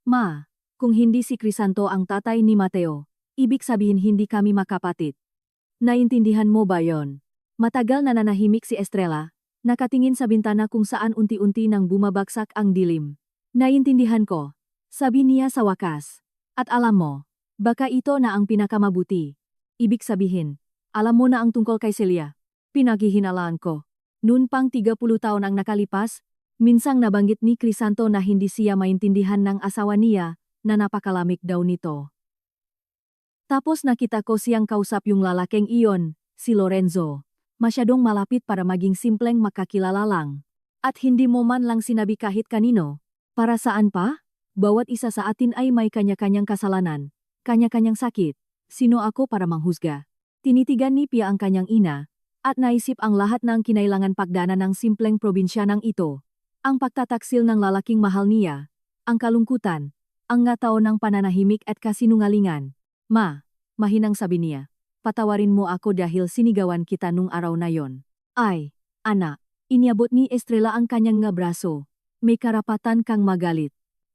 Ma, kung hindi si Crisanto ang tatay ni Mateo, ibig sabihin hindi kami makapatid. Naintindihan mo ba yon? Matagal na nanahimik si Estrella, Nakatingin sa bintana kung saan unti-unti nang bumabagsak ang dilim. Naiintindihan ko, sabi niya sa wakas. At alam mo, baka ito na ang pinakamabuti. Ibig sabihin, alam mo na ang tungkol kay Celia. Pinaghihinalaan ko. Noon pang 30 taon ang nakalipas, minsang nabanggit ni Crisanto na hindi siya maintindihan ng asawa niya, na napakalamig daw nito. Tapos nakita ko siyang kausap yung lalaking iyon, si Lorenzo. Masyadong malapit para maging simpleng makakilala lang. At hindi mo man lang sinabi kahit kanino. Para saan pa? Bawat isa sa atin ay may kanya-kanyang kasalanan, kanya-kanyang sakit. Sino ako para manghusga? Tinitigan ni Pia ang kanyang ina, at naisip ang lahat ng kinailangan pagdaanan ng simpleng probinsyanang ito. Ang pagtataksil ng lalaking mahal niya, ang kalungkutan, ang ngataw ng pananahimik at kasinungalingan. Mahinang sabi niya, patawarin mo ako dahil sinigawan kita nung araw na yon. Ay, anak, iniabot ni Estrella ang kanyang nga braso. May karapatan kang magalit.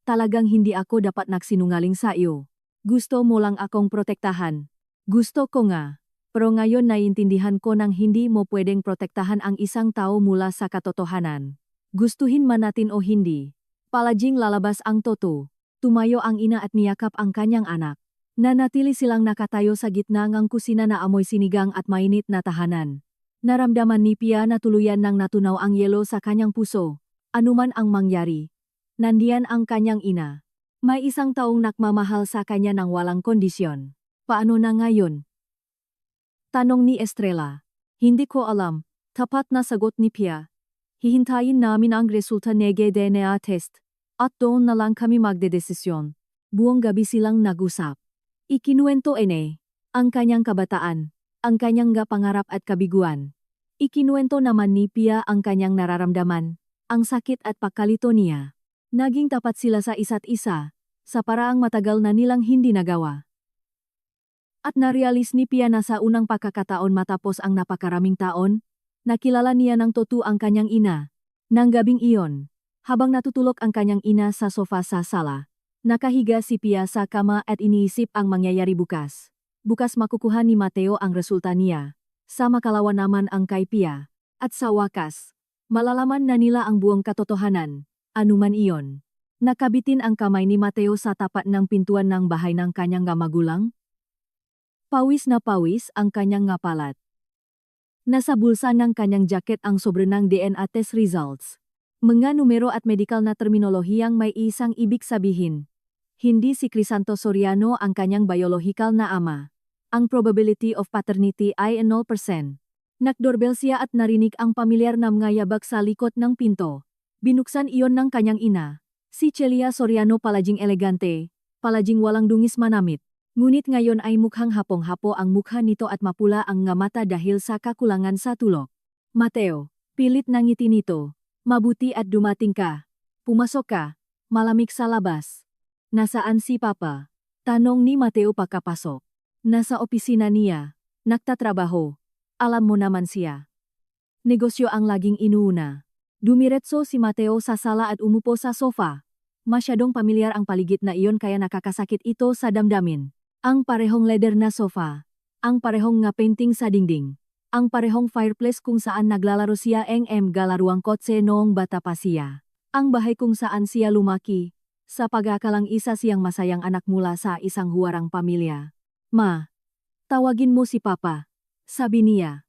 Talagang hindi ako dapat nagsinungaling sa iyo. Gusto mo lang akong protektahan. Gusto ko nga. Pero ngayon naiintindihan ko nang hindi mo pwedeng protektahan ang isang tao mula sa katotohanan. Gustuhin man natin o hindi. Palaging lalabas ang totoo. Tumayo ang ina at niyakap ang kanyang anak. Nanatili silang nakatayo sa gitna ng kusina na amoy sinigang at mainit na tahanan. Naramdaman ni Pia na tuluyan nang natunaw ang yelo sa kanyang puso. Anuman ang mangyari, nandiyan ang kanyang ina. May isang taong nagmamahal sa kanya ng walang kondisyon. Paano na ngayon? Tanong ni Estrella. Hindi ko alam, tapat na sagot ni Pia. Hihintayin namin ang resulta ng DNA test. At doon na lang kami magdedesisyon. Buong gabi silang nag-usap. Ikinuwento ang kanyang kabataan, ang kanyang pangarap at kabiguan. Ikinuwento naman ni Pia ang kanyang nararamdaman, ang sakit at pagkalito niya. Naging tapat sila sa isa't isa, sa paraang matagal na nilang hindi nagawa. At narealis ni Pia na sa unang pagkakataon matapos ang napakaraming taon, nakilala niya ng totoo ang kanyang ina. Nang gabing iyon, habang natutulog ang kanyang ina sa sofa sa sala, nakahiga si Pia sa kama at iniisip ang mangyayari bukas. Bukas makukuha ni Mateo ang resulta niya. Sa makalawa naman ang kay Pia. At sa wakas, malalaman na nila ang buong katotohanan, anuman iyon. Nakabitin ang kamay ni Mateo sa tapat ng pintuan ng bahay ng kanyang magulang. Pawis na pawis ang kanyang palat. Nasa bulsa ng kanyang jacket ang sobre ng DNA test results. Mga numero at medikal na terminolohiyang may isang ibig sabihin. Hindi si Crisanto Soriano ang kanyang biological na ama. Ang probability of paternity ay 0%. Nagdoorbell siya at narinig ang pamilyar na mga yabag sa likod ng pinto. Binuksan iyon ng kanyang ina. Si Celia Soriano palaging elegante, palaging walang dungis manamit. Ngunit ngayon ay mukhang hapong-hapo ang mukha nito at mapula ang nga mata dahil sa kakulangan sa tulog. Mateo, pilit na ngiti nito. Mabuti at dumating ka. Pumasok ka. Malamig sa labas. Nasaan si Papa? Tanong ni Mateo pagkapasok. Nasa opisina niya. Nagtatrabaho. Alam mo naman siya. Negosyo ang laging inuuna. Dumiretso si Mateo sa sala at umupo sa sofa. Masyadong pamilyar ang paligid na iyon kaya nakakasakit ito sa damdamin. Ang parehong leather na sofa. Ang parehong nga painting sa dingding. Ang parehong fireplace kung saan naglalaro siya galaruang kotse noong bata pa siya. Ang bahay kung saan siya lumaki. Sa pagkakalang isa siyang masayang anak mula sa isang huwarang pamilya. Ma, tawagin mo si Papa. Sabi niya.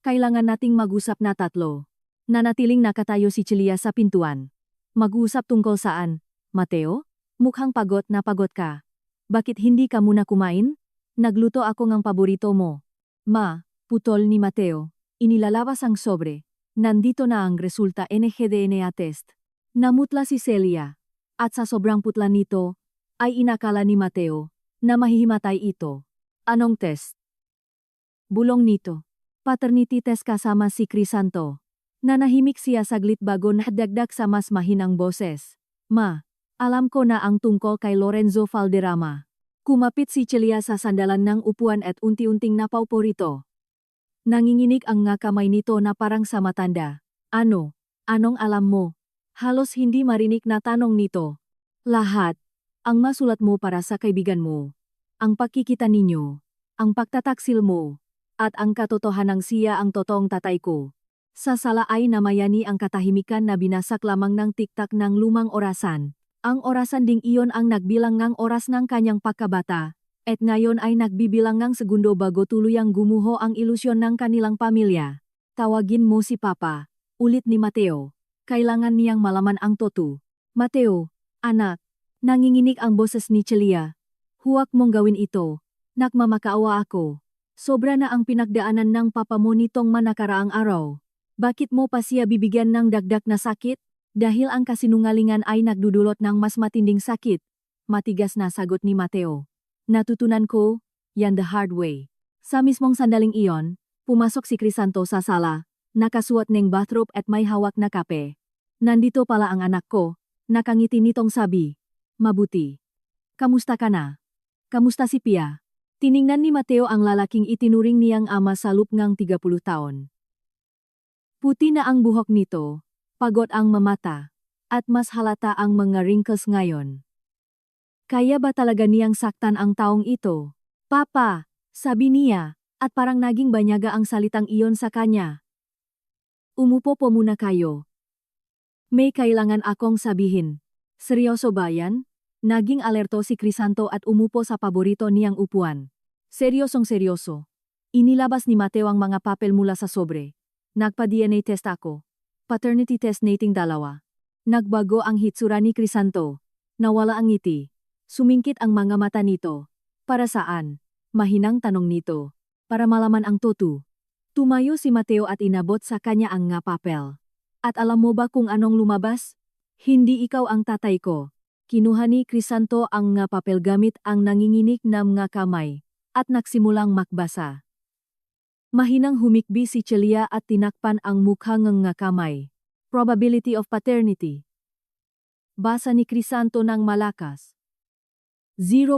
Kailangan nating mag-usap na tatlo. Nanatiling nakatayo si Celia sa pintuan. Mag-usap tungkol saan? Mateo? Mukhang pagod na pagod ka. Bakit hindi ka muna kumain? Nagluto ako ng paborito mo. Ma, putol ni Mateo. Inilalabas ang sobre. Nandito na ang resulta DNA test. Namutla si Celia. At sa sobrang putla nito, ay inakala ni Mateo na mahihimatay ito. Anong test? Bulong nito. Paternity test kasama si Crisanto. Nanahimik siya saglit bago nadagdag sa mas mahinang boses. Ma, alam ko na ang tungkol kay Lorenzo Valderrama. Kumapit si Celia sa sandalan ng upuan at unti-unting napaupo rito. Nanginginig ang nga kamay nito na parang sa matanda. Ano? Anong alam mo? Halos hindi marinig na tanong nito. Lahat. Ang masulat mo para sa kaibigan mo. Ang pagkikita ninyo. Ang pagtataksil mo. At ang katotohanang siya ang totoong tatay ko. Sa sala ay namayani ang katahimikan na binasak lamang ng tiktak ng lumang orasan. Ang orasan ding iyon ang nagbilang ng oras ng kanyang pagkabata, at ngayon ay nagbibilang ng segundo bago tuluyang gumuho ang ilusyon ng kanilang pamilya. Tawagin mo si Papa, ulit ni Mateo. Kailangan niyang malaman ang totoo. Mateo, anak, nanginginig ang boses ni Celia. Huwag mong gawin ito. Nagmamakaawa ako. Sobra na ang pinagdaanan ng papa mo nitong manakaraang araw. Bakit mo pa siya bibigyan ng dagdag na sakit? Dahil ang kasinungalingan ay nagdudulot ng mas matinding sakit. Matigas na sagot ni Mateo. Natutunan ko, yan the hard way. Sa mismong sandaling iyon, pumasok si Crisanto sa sala, nakasuot ng bathrobe at may hawak na kape. Nandito pala ang anak ko, nakangiti nitong sabi. Mabuti. Kamusta ka na? Kamusta si Pia? Tiningnan ni Mateo ang lalaking itinuring niyang ama sa loob ng 30 taon. Puti na ang buhok nito, pagod ang mamata, at mas halata ang mga wrinkles ngayon. Kaya ba talaga niyang saktan ang taong ito? Papa, sabi niya, at parang naging banyaga ang salitang iyon sa kanya. Umupo po muna kayo. May kailangan akong sabihin. Seryoso ba yan? Naging alerto si Crisanto at umupo sa paborito niyang upuan. Seryosong seryoso. Inilabas ni Mateo ang mga papel mula sa sobre. Nagpa-DNA test ako. Paternity test nating dalawa. Nagbago ang hitsura ni Crisanto. Nawala ang ngiti. Sumingkit ang mga mata nito. Para saan? Mahinang tanong nito. Para malaman ang totoo. Tumayo si Mateo at inabot sa kanya ang nga papel. At alam mo ba kung anong lumabas? Hindi ikaw ang tatay ko. Kinuha ni Crisanto ang nga papel gamit ang nanginginig na mga kamay. At nagsimulang makbasa. Mahinang humikbi si Celia at tinakpan ang mukha ng nga kamay. Probability of paternity. Basa ni Crisanto ng malakas. 0%.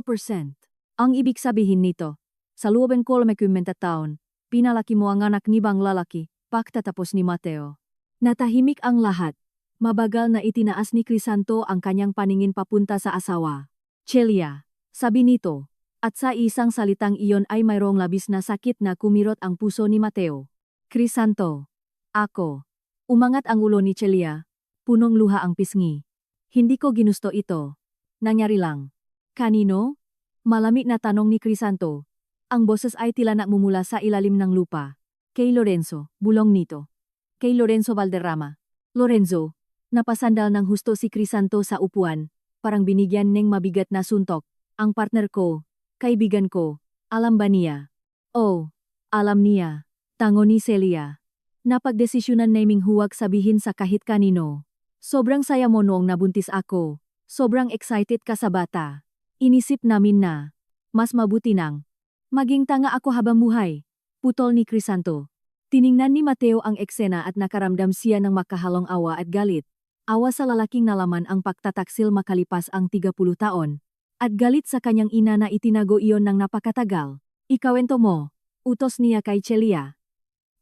Ang ibig sabihin nito, sa loob ng 30 taon, pinalaki mo ang anak ni bang lalaki, pagtatapos ni Mateo. Natahimik ang lahat. Mabagal na itinaas ni Crisanto ang kanyang paningin papunta sa asawa. Celia, sabi nito. At sa isang salitang iyon ay mayroong labis na sakit na kumirot ang puso ni Mateo. Crisanto. Ako. Umangat ang ulo ni Celia. Punong luha ang pisngi. Hindi ko ginusto ito. Nangyari lang. Kanino? Malamig na tanong ni Crisanto. Ang boses ay tila nagmumula sa ilalim ng lupa. Kay Lorenzo, bulong nito. Kay Lorenzo Valderrama. Lorenzo, napasandal ng husto si Crisanto sa upuan, parang binigyan ng mabigat na suntok. Ang partner ko. Kaibigan ko, alam ba niya? Oh, alam niya. Tango ni Celia. Napagdesisyonan naming huwag sabihin sa kahit kanino. Sobrang saya mo noong nabuntis ako. Sobrang excited ka sa bata. Inisip namin na, mas mabuti nang maging tanga ako habang buhay. Putol ni Crisanto. Tiningnan ni Mateo ang eksena at nakaramdam siya ng makahalong awa at galit. Awa sa lalaking nalaman ang pagtataksil makalipas ang 30 taon. At galit sa kanyang ina na itinago iyon ng napakatagal. Ikawento mo. Utos niya kay Celia.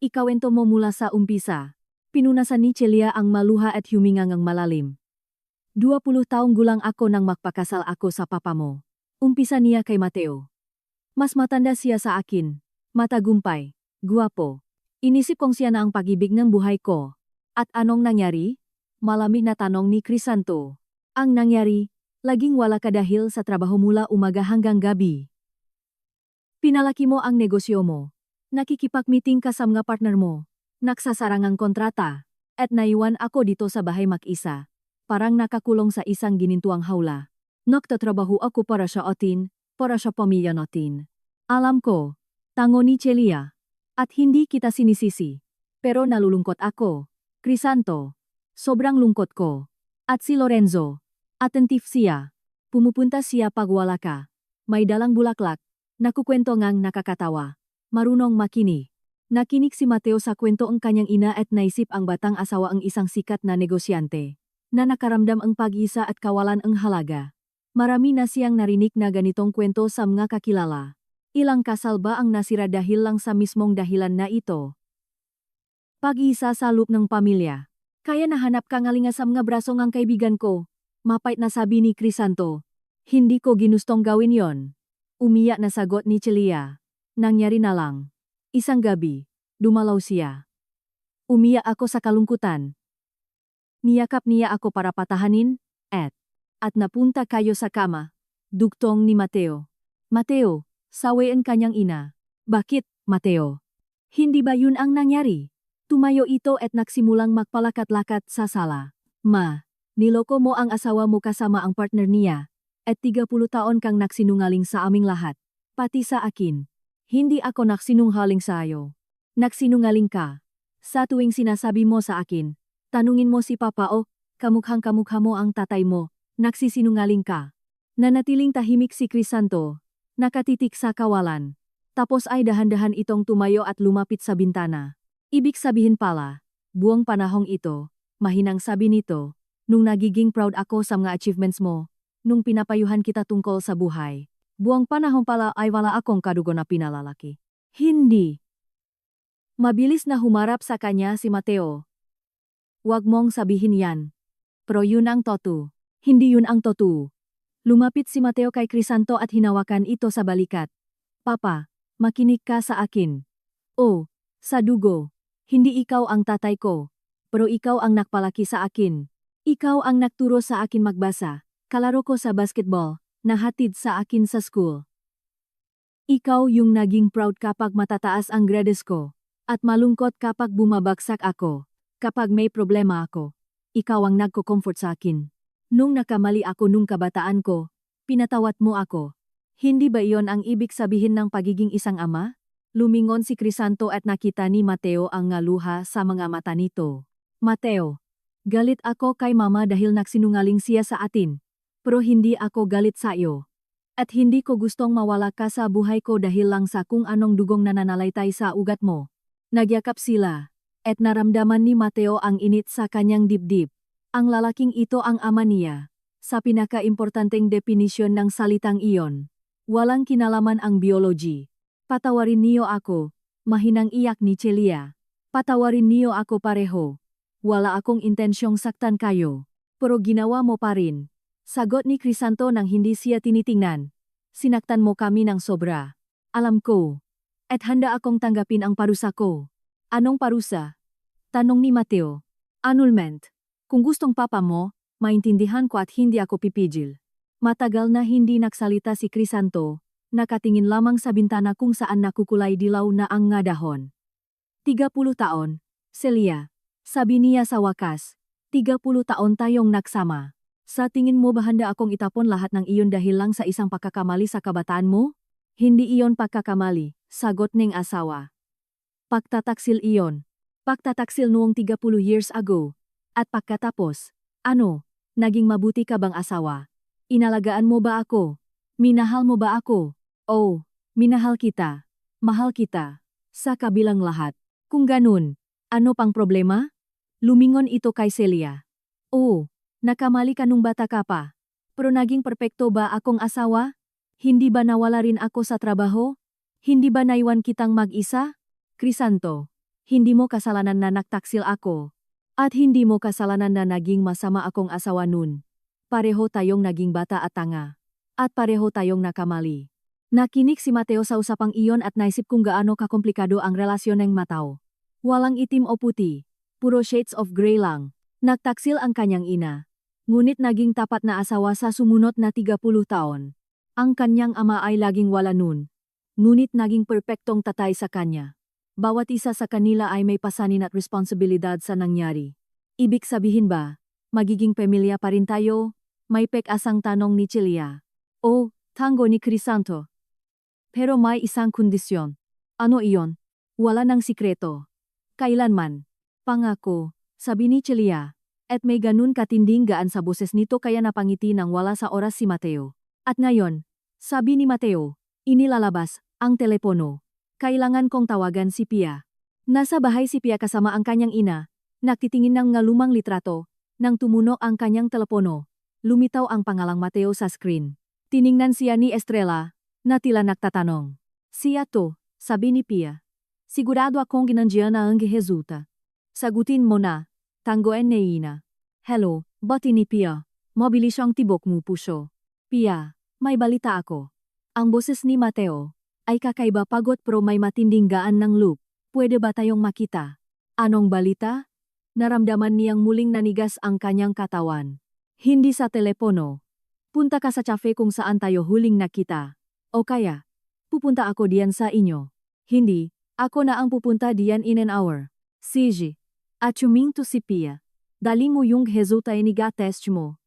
Ikawento mo mula sa umpisa. Pinunasan ni Celia ang maluha at humingang malalim. 20 taong gulang ako nang magpakasal ako sa papa mo. Umpisa niya kay Mateo. Mas matanda siya sa akin. Matagumpay. Guwapo. Inisip kong siya na ang pag-ibig ng buhay ko. At anong nangyari? Malamig na tanong ni Crisanto. Ang nangyari, laging wala ka dahil sa trabaho mula umaga hanggang gabi. Pinalaki mo ang negosyo mo. Nakikipag-meeting ka sa mga partner mo. Nagsasarang ang kontrata. At naiwan ako dito sa bahay mag-isa. Parang nakakulong sa isang ginintuang hawla. Nagtatrabaho ako para sa atin, para sa pamilya natin. Alam ko, tango ni Celia. At hindi kita sinisisi. Pero nalulungkot ako. Crisanto. Sobrang lungkot ko. At si Lorenzo. Attentive siya. Pumupunta siya pag wala ka. May dalang bulaklak. Nakukwento ngang nakakatawa. Marunong makinig. Nakinig si Mateo sa kwento ang kanyang ina at naisip ang batang asawa ang isang sikat na negosyante. Na nakaramdam ang pag-isa at kawalan ang halaga. Marami na siyang narinig na ganitong kwento sa mga kakilala. Ilang kasal ba ang nasira dahil lang sa mismong dahilan na ito? Pag-isa sa loob ng pamilya. Kaya nahanap ka ngalinga sa mga braso ng kaibigan ko. Mapait na sabi ni Crisanto. Hindi ko ginustong gawin yon. Umiyak na sagot ni Celia. Nangyari na lang. Isang gabi, dumalaw siya. Umiyak ako sa kalungkutan. Niyakap niya ako para patahanin, at napunta kayo sa kama. Duktong ni Mateo. Mateo, sawayin kanyang ina. Bakit, Mateo? Hindi ba yun ang nangyari? Tumayo ito at nagsimulang magpalakat-lakat sa sala. Ma, niloko mo ang asawa mo kasama ang partner niya, at 30 taon kang nagsinungaling sa aming lahat. Pati sa akin. Hindi ako nagsinungaling sa iyo. Nagsinungaling ka. Sa tuwing sinasabi mo sa akin, tanungin mo si Papa o, kamukhang-kamukha mo ang tatay mo, nagsisinungaling ka. Nanatiling tahimik si Crisanto, nakatitik sa kawalan. Tapos ay dahan-dahan itong tumayo at lumapit sa bintana. Ibig sabihin pala, buong panahong ito, mahinang sabi nito, nung nagiging proud ako sa mga achievements mo, nung pinapayuhan kita tungkol sa buhay. Buong panahon pala ay wala akong kadugo na pinalalaki. Hindi. Mabilis na humarap sa kanya si Mateo. Huwag mong sabihin yan. Pero yun ang totoo. Hindi yun ang totoo. Lumapit si Mateo kay Crisanto at hinawakan ito sa balikat. Papa, makinig ka sa akin. Oh, sa dugo. Hindi ikaw ang tatay ko. Pero ikaw ang nakpalaki sa akin. Ikaw ang nagturo sa akin magbasa. Kalaro ko sa basketball, nahatid sa akin sa school. Ikaw yung naging proud kapag matataas ang grades ko. At malungkot kapag bumabagsak ako. Kapag may problema ako. Ikaw ang nagko-comfort sa akin. Nung nakamali ako nung kabataan ko, pinatawad mo ako. Hindi ba iyon ang ibig sabihin ng pagiging isang ama? Lumingon si Crisanto at nakita ni Mateo ang ngaluha sa mga mata nito. Mateo, galit ako kay mama dahil nagsinungaling siya sa atin. Pero hindi ako galit sa iyo. At hindi ko gustong mawala ka sa buhay ko dahil lang sa kung anong dugong nananalaytay sa ugat mo. Nagyakap sila, at naramdaman ni Mateo ang init sa kanyang dibdib. Ang lalaking ito ang ama niya. Sa pinaka-importanteng definisyon ng salitang iyon. Walang kinalaman ang biology. Patawarin niyo ako, mahinang iyak ni Celia. Patawarin niyo ako pareho. Wala akong intensyong saktan kayo. Pero ginawa mo pa rin. Sagot ni Crisanto nang hindi siya tinitingnan. Sinaktan mo kami ng sobra. Alam ko. At handa akong tanggapin ang parusa ko. Anong parusa? Tanong ni Mateo. Annulment. Kung gustong papa mo, maintindihan ko at hindi ako pipigil. Matagal na hindi nagsalita si Crisanto, nakatingin lamang sa bintana kung saan nakukulay dilaw na ang nga dahon. 30 taon, Celia. Sabi niya sa wakas, 30 taon tayong nagsama. Sa tingin mo ba handa akong itapon lahat ng iyon dahil lang sa isang pagkakamali sa kabataan mo? Hindi iyon pagkakamali, sagot ng asawa. Pagtataksil iyon. Pagtataksil noong 30 years ago. At pagkatapos, ano, naging mabuti ka bang asawa? Inalagaan mo ba ako? Minahal mo ba ako? Oh, minahal kita. Mahal kita. Sa kabilang lahat. Kung ganun, ano pang problema? Lumingon ito kay Celia. Oh, nakamali ka nung bata ka pa. Pero naging perpekto ba akong asawa? Hindi ba nawala rin ako sa trabaho? Hindi ba naiwan kitang mag-isa? Crisanto, hindi mo kasalanan na nagtaksil ako. At hindi mo kasalanan na naging masama akong asawa nun. Pareho tayong naging bata at tanga. At pareho tayong nakamali. Nakinig si Mateo sa usapang iyon at naisip kung gaano kakomplikado ang relasyon ng Matao. Walang itim o puti. Puro shades of gray lang. Nagtaksil ang kanyang ina. Ngunit naging tapat na asawa sa sumunod na 30 taon. Ang kanyang ama ay laging wala nun. Ngunit naging perpektong tatay sa kanya. Bawat isa sa kanila ay may pasanin at responsibilidad sa nangyari. Ibig sabihin ba, magiging pamilya pa rin tayo? May pek-asang tanong ni Celia. O, tango ni Crisanto. Pero may isang kondisyon. Ano iyon? Wala ng sikreto. Kailanman. Pangako, sabi ni Celia. At may ganun katinding gaan sa boses nito kaya napangiti nang wala sa oras si Mateo. At ngayon, sabi ni Mateo, inilalabas ang telepono. Kailangan kong tawagan si Pia. Nasa bahay si Pia kasama ang kanyang ina, nagtitingin ng lumang litrato, nang tumuno ang kanyang telepono. Lumitaw ang pangalang Mateo sa screen. Tiningnan siya ni Estrella, na tila nagtatanong. Siya to, sabi ni Pia. Sigurado akong ginandiyan na ang resulta. Sagutin mo na, tangoen ni Ina. Hello, bati ni Pia. Mabilis ang tibok mo puso. Pia, may balita ako. Ang boses ni Mateo ay kakaiba pagod pero may matinding gaan ng loop. Pwede ba tayong makita? Anong balita? Naramdaman niyang muling nanigas ang kanyang katawan. Hindi sa telepono. Punta ka sa cafe kung saan tayo huling nakita. O kaya, pupunta ako diyan sa inyo. Hindi, ako na ang pupunta diyan in an hour. Sige. At yuminto si Pia. Dali mo yung resulta ni test mo.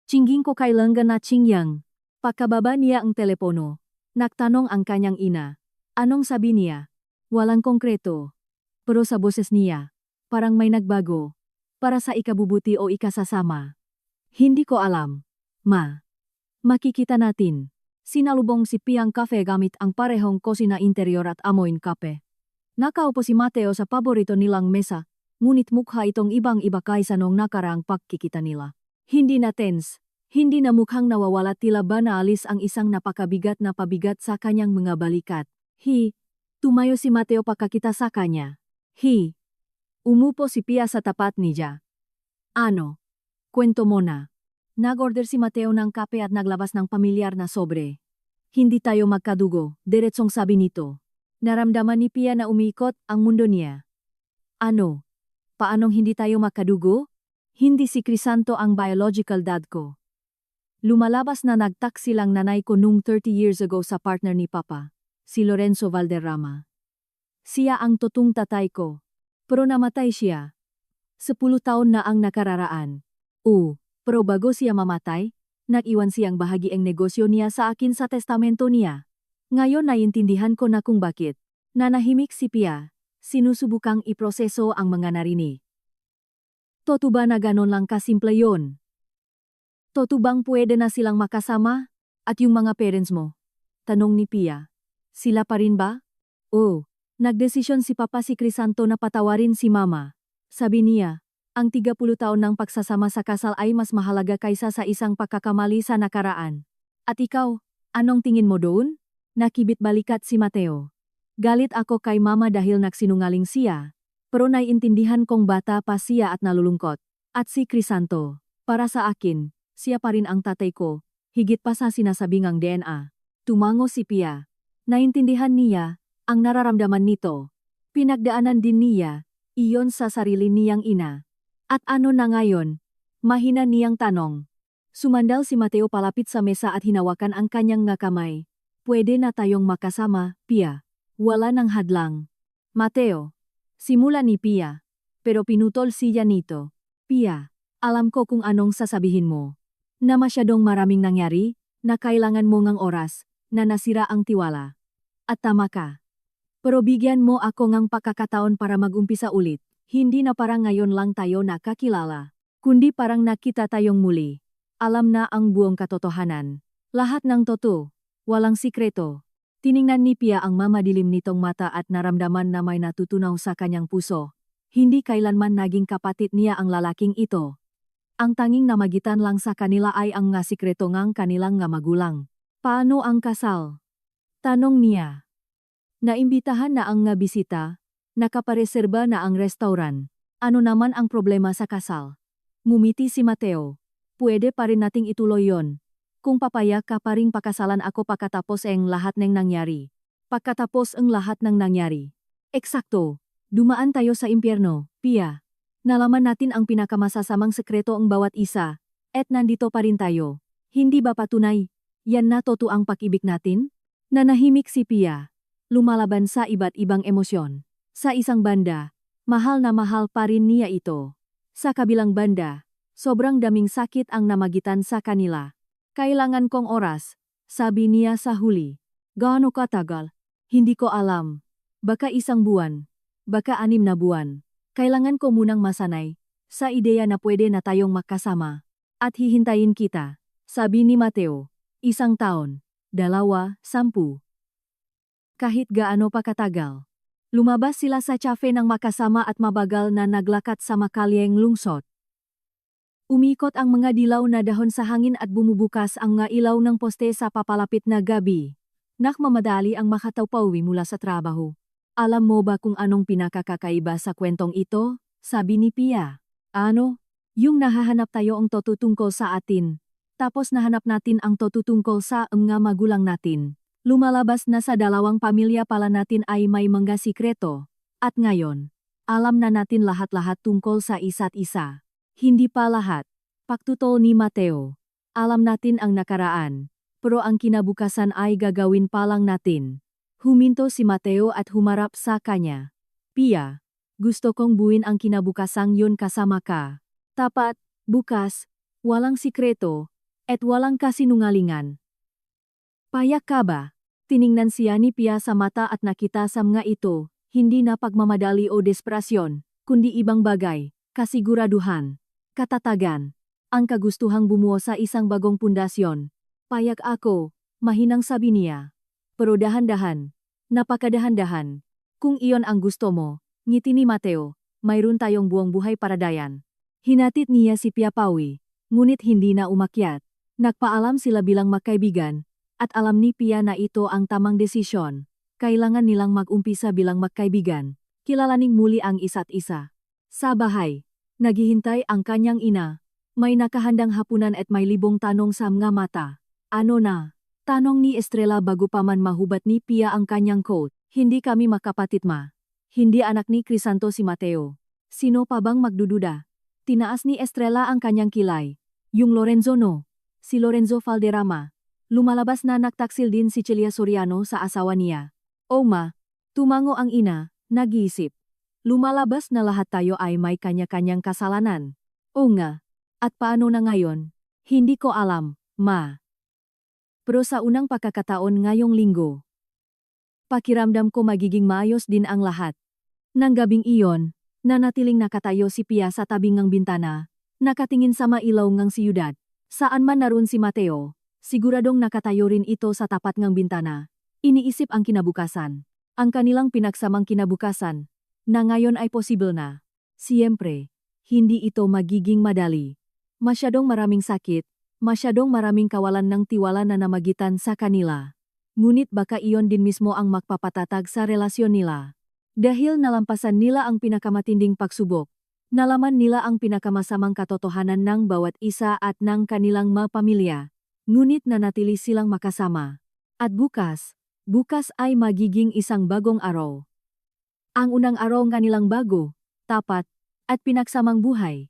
Chingging ko kailangan na chingyang. Pagkababa niya ang telepono. Nagtanong ang kanyang ina. Anong sabi niya? Walang konkreto. Pero sa boses niya, parang may nagbago. Para sa ikabubuti o ikasasama. Hindi ko alam. Ma. Makikita natin. Sinalubong si Piang kafe gamit ang parehong kusina interior at amoy kape. Nakaupo si Mateo sa paborito nilang mesa, ngunit mukha itong ibang-iba kaysa noong nakaraang pagkikita nila. Hindi na tense, hindi na mukhang nawawala tila ba naalis ang isang napakabigat na pabigat sa kanyang mga balikat. Tumayo si Mateo pagkakita sa kanya. Umupo si Pia sa tapat niya. Ano? Kwento mo na. Nag-order si Mateo ng kape at naglabas ng pamilyar na sobre. Hindi tayo magkadugo, diretsong sabi nito. Naramdaman ni Pia na umiikot ang mundo niya. Ano? Paanong hindi tayo magkadugo? Hindi si Crisanto ang biological dad ko. Lumalabas na nagtaksi lang nanay ko nung 30 years ago sa partner ni Papa, si Lorenzo Valderrama. Siya ang totoong tatay ko. Pero namatay siya. 10 taon na ang nakararaan. Pero bago siya mamatay, nag-iwan siyang bahagi ang negosyo niya sa akin sa testamento niya. Ngayon naiintindihan ko na kung bakit. Nanahimik si Pia, sinusubukang iproseso ang mga narinig. Totoo ba na ganon lang kasimple yon? Totoo bang pwede na silang makasama? At yung mga parents mo? Tanong ni Pia. Sila pa rin ba? Nagdesisyon si Papa si Crisanto na patawarin si Mama. Sabi niya, ang 30 taon ng pagsasama sa kasal ay mas mahalaga kaysa sa isang pagkakamali sa nakaraan. At ikaw, anong tingin mo doon? Nakibit balikat si Mateo. Galit ako kay Mama dahil nagsinungaling siya. Pero naiintindihan kong bata pa siya at nalulungkot. At si Crisanto, para sa akin, siya pa rin ang tatay ko, higit pa sa sinasabing ang DNA. Tumango si Pia. Naintindihan niya ang nararamdaman nito. Pinagdaanan din niya iyon sa sarili niyang ina. At ano na ngayon? Mahina niyang tanong. Sumandal si Mateo palapit sa mesa at hinawakan ang kanyang nga kamay. Pwede na tayong makasama, Pia. Wala nang hadlang. Mateo. Simula ni Pia. Pero pinutol siya nito. Pia, alam ko kung anong sasabihin mo. Na masyadong maraming nangyari, na kailangan mo ngang oras, na nasira ang tiwala. At tama ka. Pero bigyan mo ako ngang pagkakataon para mag-umpisa ulit. Hindi na parang ngayon lang tayo nakakilala. Kundi parang nakita tayong muli. Alam na ang buong katotohanan. Lahat ng totoo. Walang sikreto. Tiningnan ni Pia ang mamadilim nitong mata at naramdaman na may natutunaw sa kanyang puso. Hindi kailanman naging kapatid niya ang lalaking ito. Ang tanging namagitan lang sa kanila ay ang nga sikreto ngang kanilang nga magulang. Paano ang kasal? Tanong niya. Naimbitahan na ang nga bisita, nakapareserba na ang restaurant. Ano naman ang problema sa kasal? Ngumiti si Mateo. Pwede pa rin nating ituloy yon. Kung papaya ka pa ring pakasalan ako pagkatapos ang lahat ng nangyari. Pagkatapos ang lahat ng nangyari. Eksakto. Dumaan tayo sa impyerno, Pia. Nalaman natin ang pinakamasasamang sekreto ang bawat isa. At nandito pa rin tayo. Hindi ba patunay? Yan na totoo ang pag-ibig natin? Nanahimik si Pia. Lumalaban sa iba't ibang emosyon. Sa isang banda, mahal na mahal pa rin niya ito. Sa kabilang banda, sobrang daming sakit ang namagitan sa kanila. Kailangan kong oras, sabi niya sa huli. Gaano katagal? Hindi ko alam. Baka 1 buwan. Baka 6 na buwan. Kailangan ko munang masanay sa ideya na pwede na tayong magkasama. At hihintayin kita, sabi ni Mateo. 1 taon, 2, 10. Kahit gaano pa katagal. Lumabas sila sa cafe ng makasama at mabagal na naglakat sa makalyeng lungsod. Umikot ang mga dilaw na dahon sa hangin at bumubukas ang nga ilaw ng poste sa papalapit na gabi. Nakmamadali ang makatawpawi mula sa trabaho. Alam mo ba kung anong pinakakakaiba sa kwentong ito? Sabi ni Pia. Ano? Yung nahahanap tayo ang totutungkol sa atin. Tapos nahanap natin ang totutungkol sa mga magulang natin. Lumalabas na sa 2 pamilya pala natin ay may mga sikreto. At ngayon, Alam na natin lahat-lahat tungkol sa isa't isa. Hindi pa lahat. Pagtutol ni Mateo. Alam natin ang nakaraan, pero ang kinabukasan ay gagawin pa lang natin. Huminto si Mateo at humarap sa kanya. Pia, gusto kong buuin ang kinabukasang yun kasama ka. Tapat, bukas, walang sikreto, at walang kasinungalingan. Payak ka ba? Tiningnan siya ni Pia sa mata at nakita sa mga ito, hindi na pagmamadali o desperasyon, kundi ibang bagay, kasiguraduhan, katatagan, ang kagustuhang bumuo sa isang bagong pundasyon. Payak ako, mahinang sabi niya. Pero dahan-dahan, napakadahan-dahan. Kung iyon ang gusto mo, ngiti ni Mateo, mayroon tayong buong buhay para dayan. Hinatid niya si Pia pauwi, ngunit hindi na umakyat. Nagpaalam sila bilang magkaibigan, at alam ni Pia na ito ang tamang desisyon. Kailangan nilang mag-umpisa bilang magkaibigan, kilalaning muli ang isa't isa. Sa bahay, naghihintay ang kanyang ina. May nakahandang hapunan at may libong tanong sa mga mata. Ano na? Tanong ni Estrella bago pa man mahubat ni Pia ang kanyang coat. Hindi kami makapatid ma. Hindi anak ni Crisanto si Mateo. Sino pa bang magdududa? Tinaas ni Estrella ang kanyang kilay. Yung Lorenzo no? Si Lorenzo Valderrama. Lumalabas na nagtaksil din si Celia Soriano sa asawa niya. O ma, tumango ang ina, nag-iisip. Lumalabas na lahat tayo ay may kanya-kanyang kasalanan. O nga, at paano na ngayon? Hindi ko alam, ma. Pero sa unang pagkakataon ngayong linggo, pakiramdam ko magiging maayos din ang lahat. Nang gabing iyon, nanatiling nakatayo si Pia sa tabing ng bintana, nakatingin sa mailaw ngang siyudad. Saan man naroon si Mateo, siguradong nakatayo rin ito sa tapat ng bintana. Iniisip ang kinabukasan. Ang kanilang pinagsamang kinabukasan, na ngayon ay posible na. Siyempre, hindi ito magiging madali. Masyadong maraming sakit, masyadong maraming kawalan ng tiwala na namagitan sa kanila. Ngunit baka iyon din mismo ang magpapatatag sa relasyon nila. Dahil nalampasan nila ang pinakamatinding pagsubok, nalaman nila ang pinakamasamang katotohanan ng bawat isa at ng kanilang mga pamilya, ngunit nanatili silang makasama. At bukas ay magiging isang bagong araw. Ang unang araw ng kanilang bago, tapat, at pinagsamang buhay.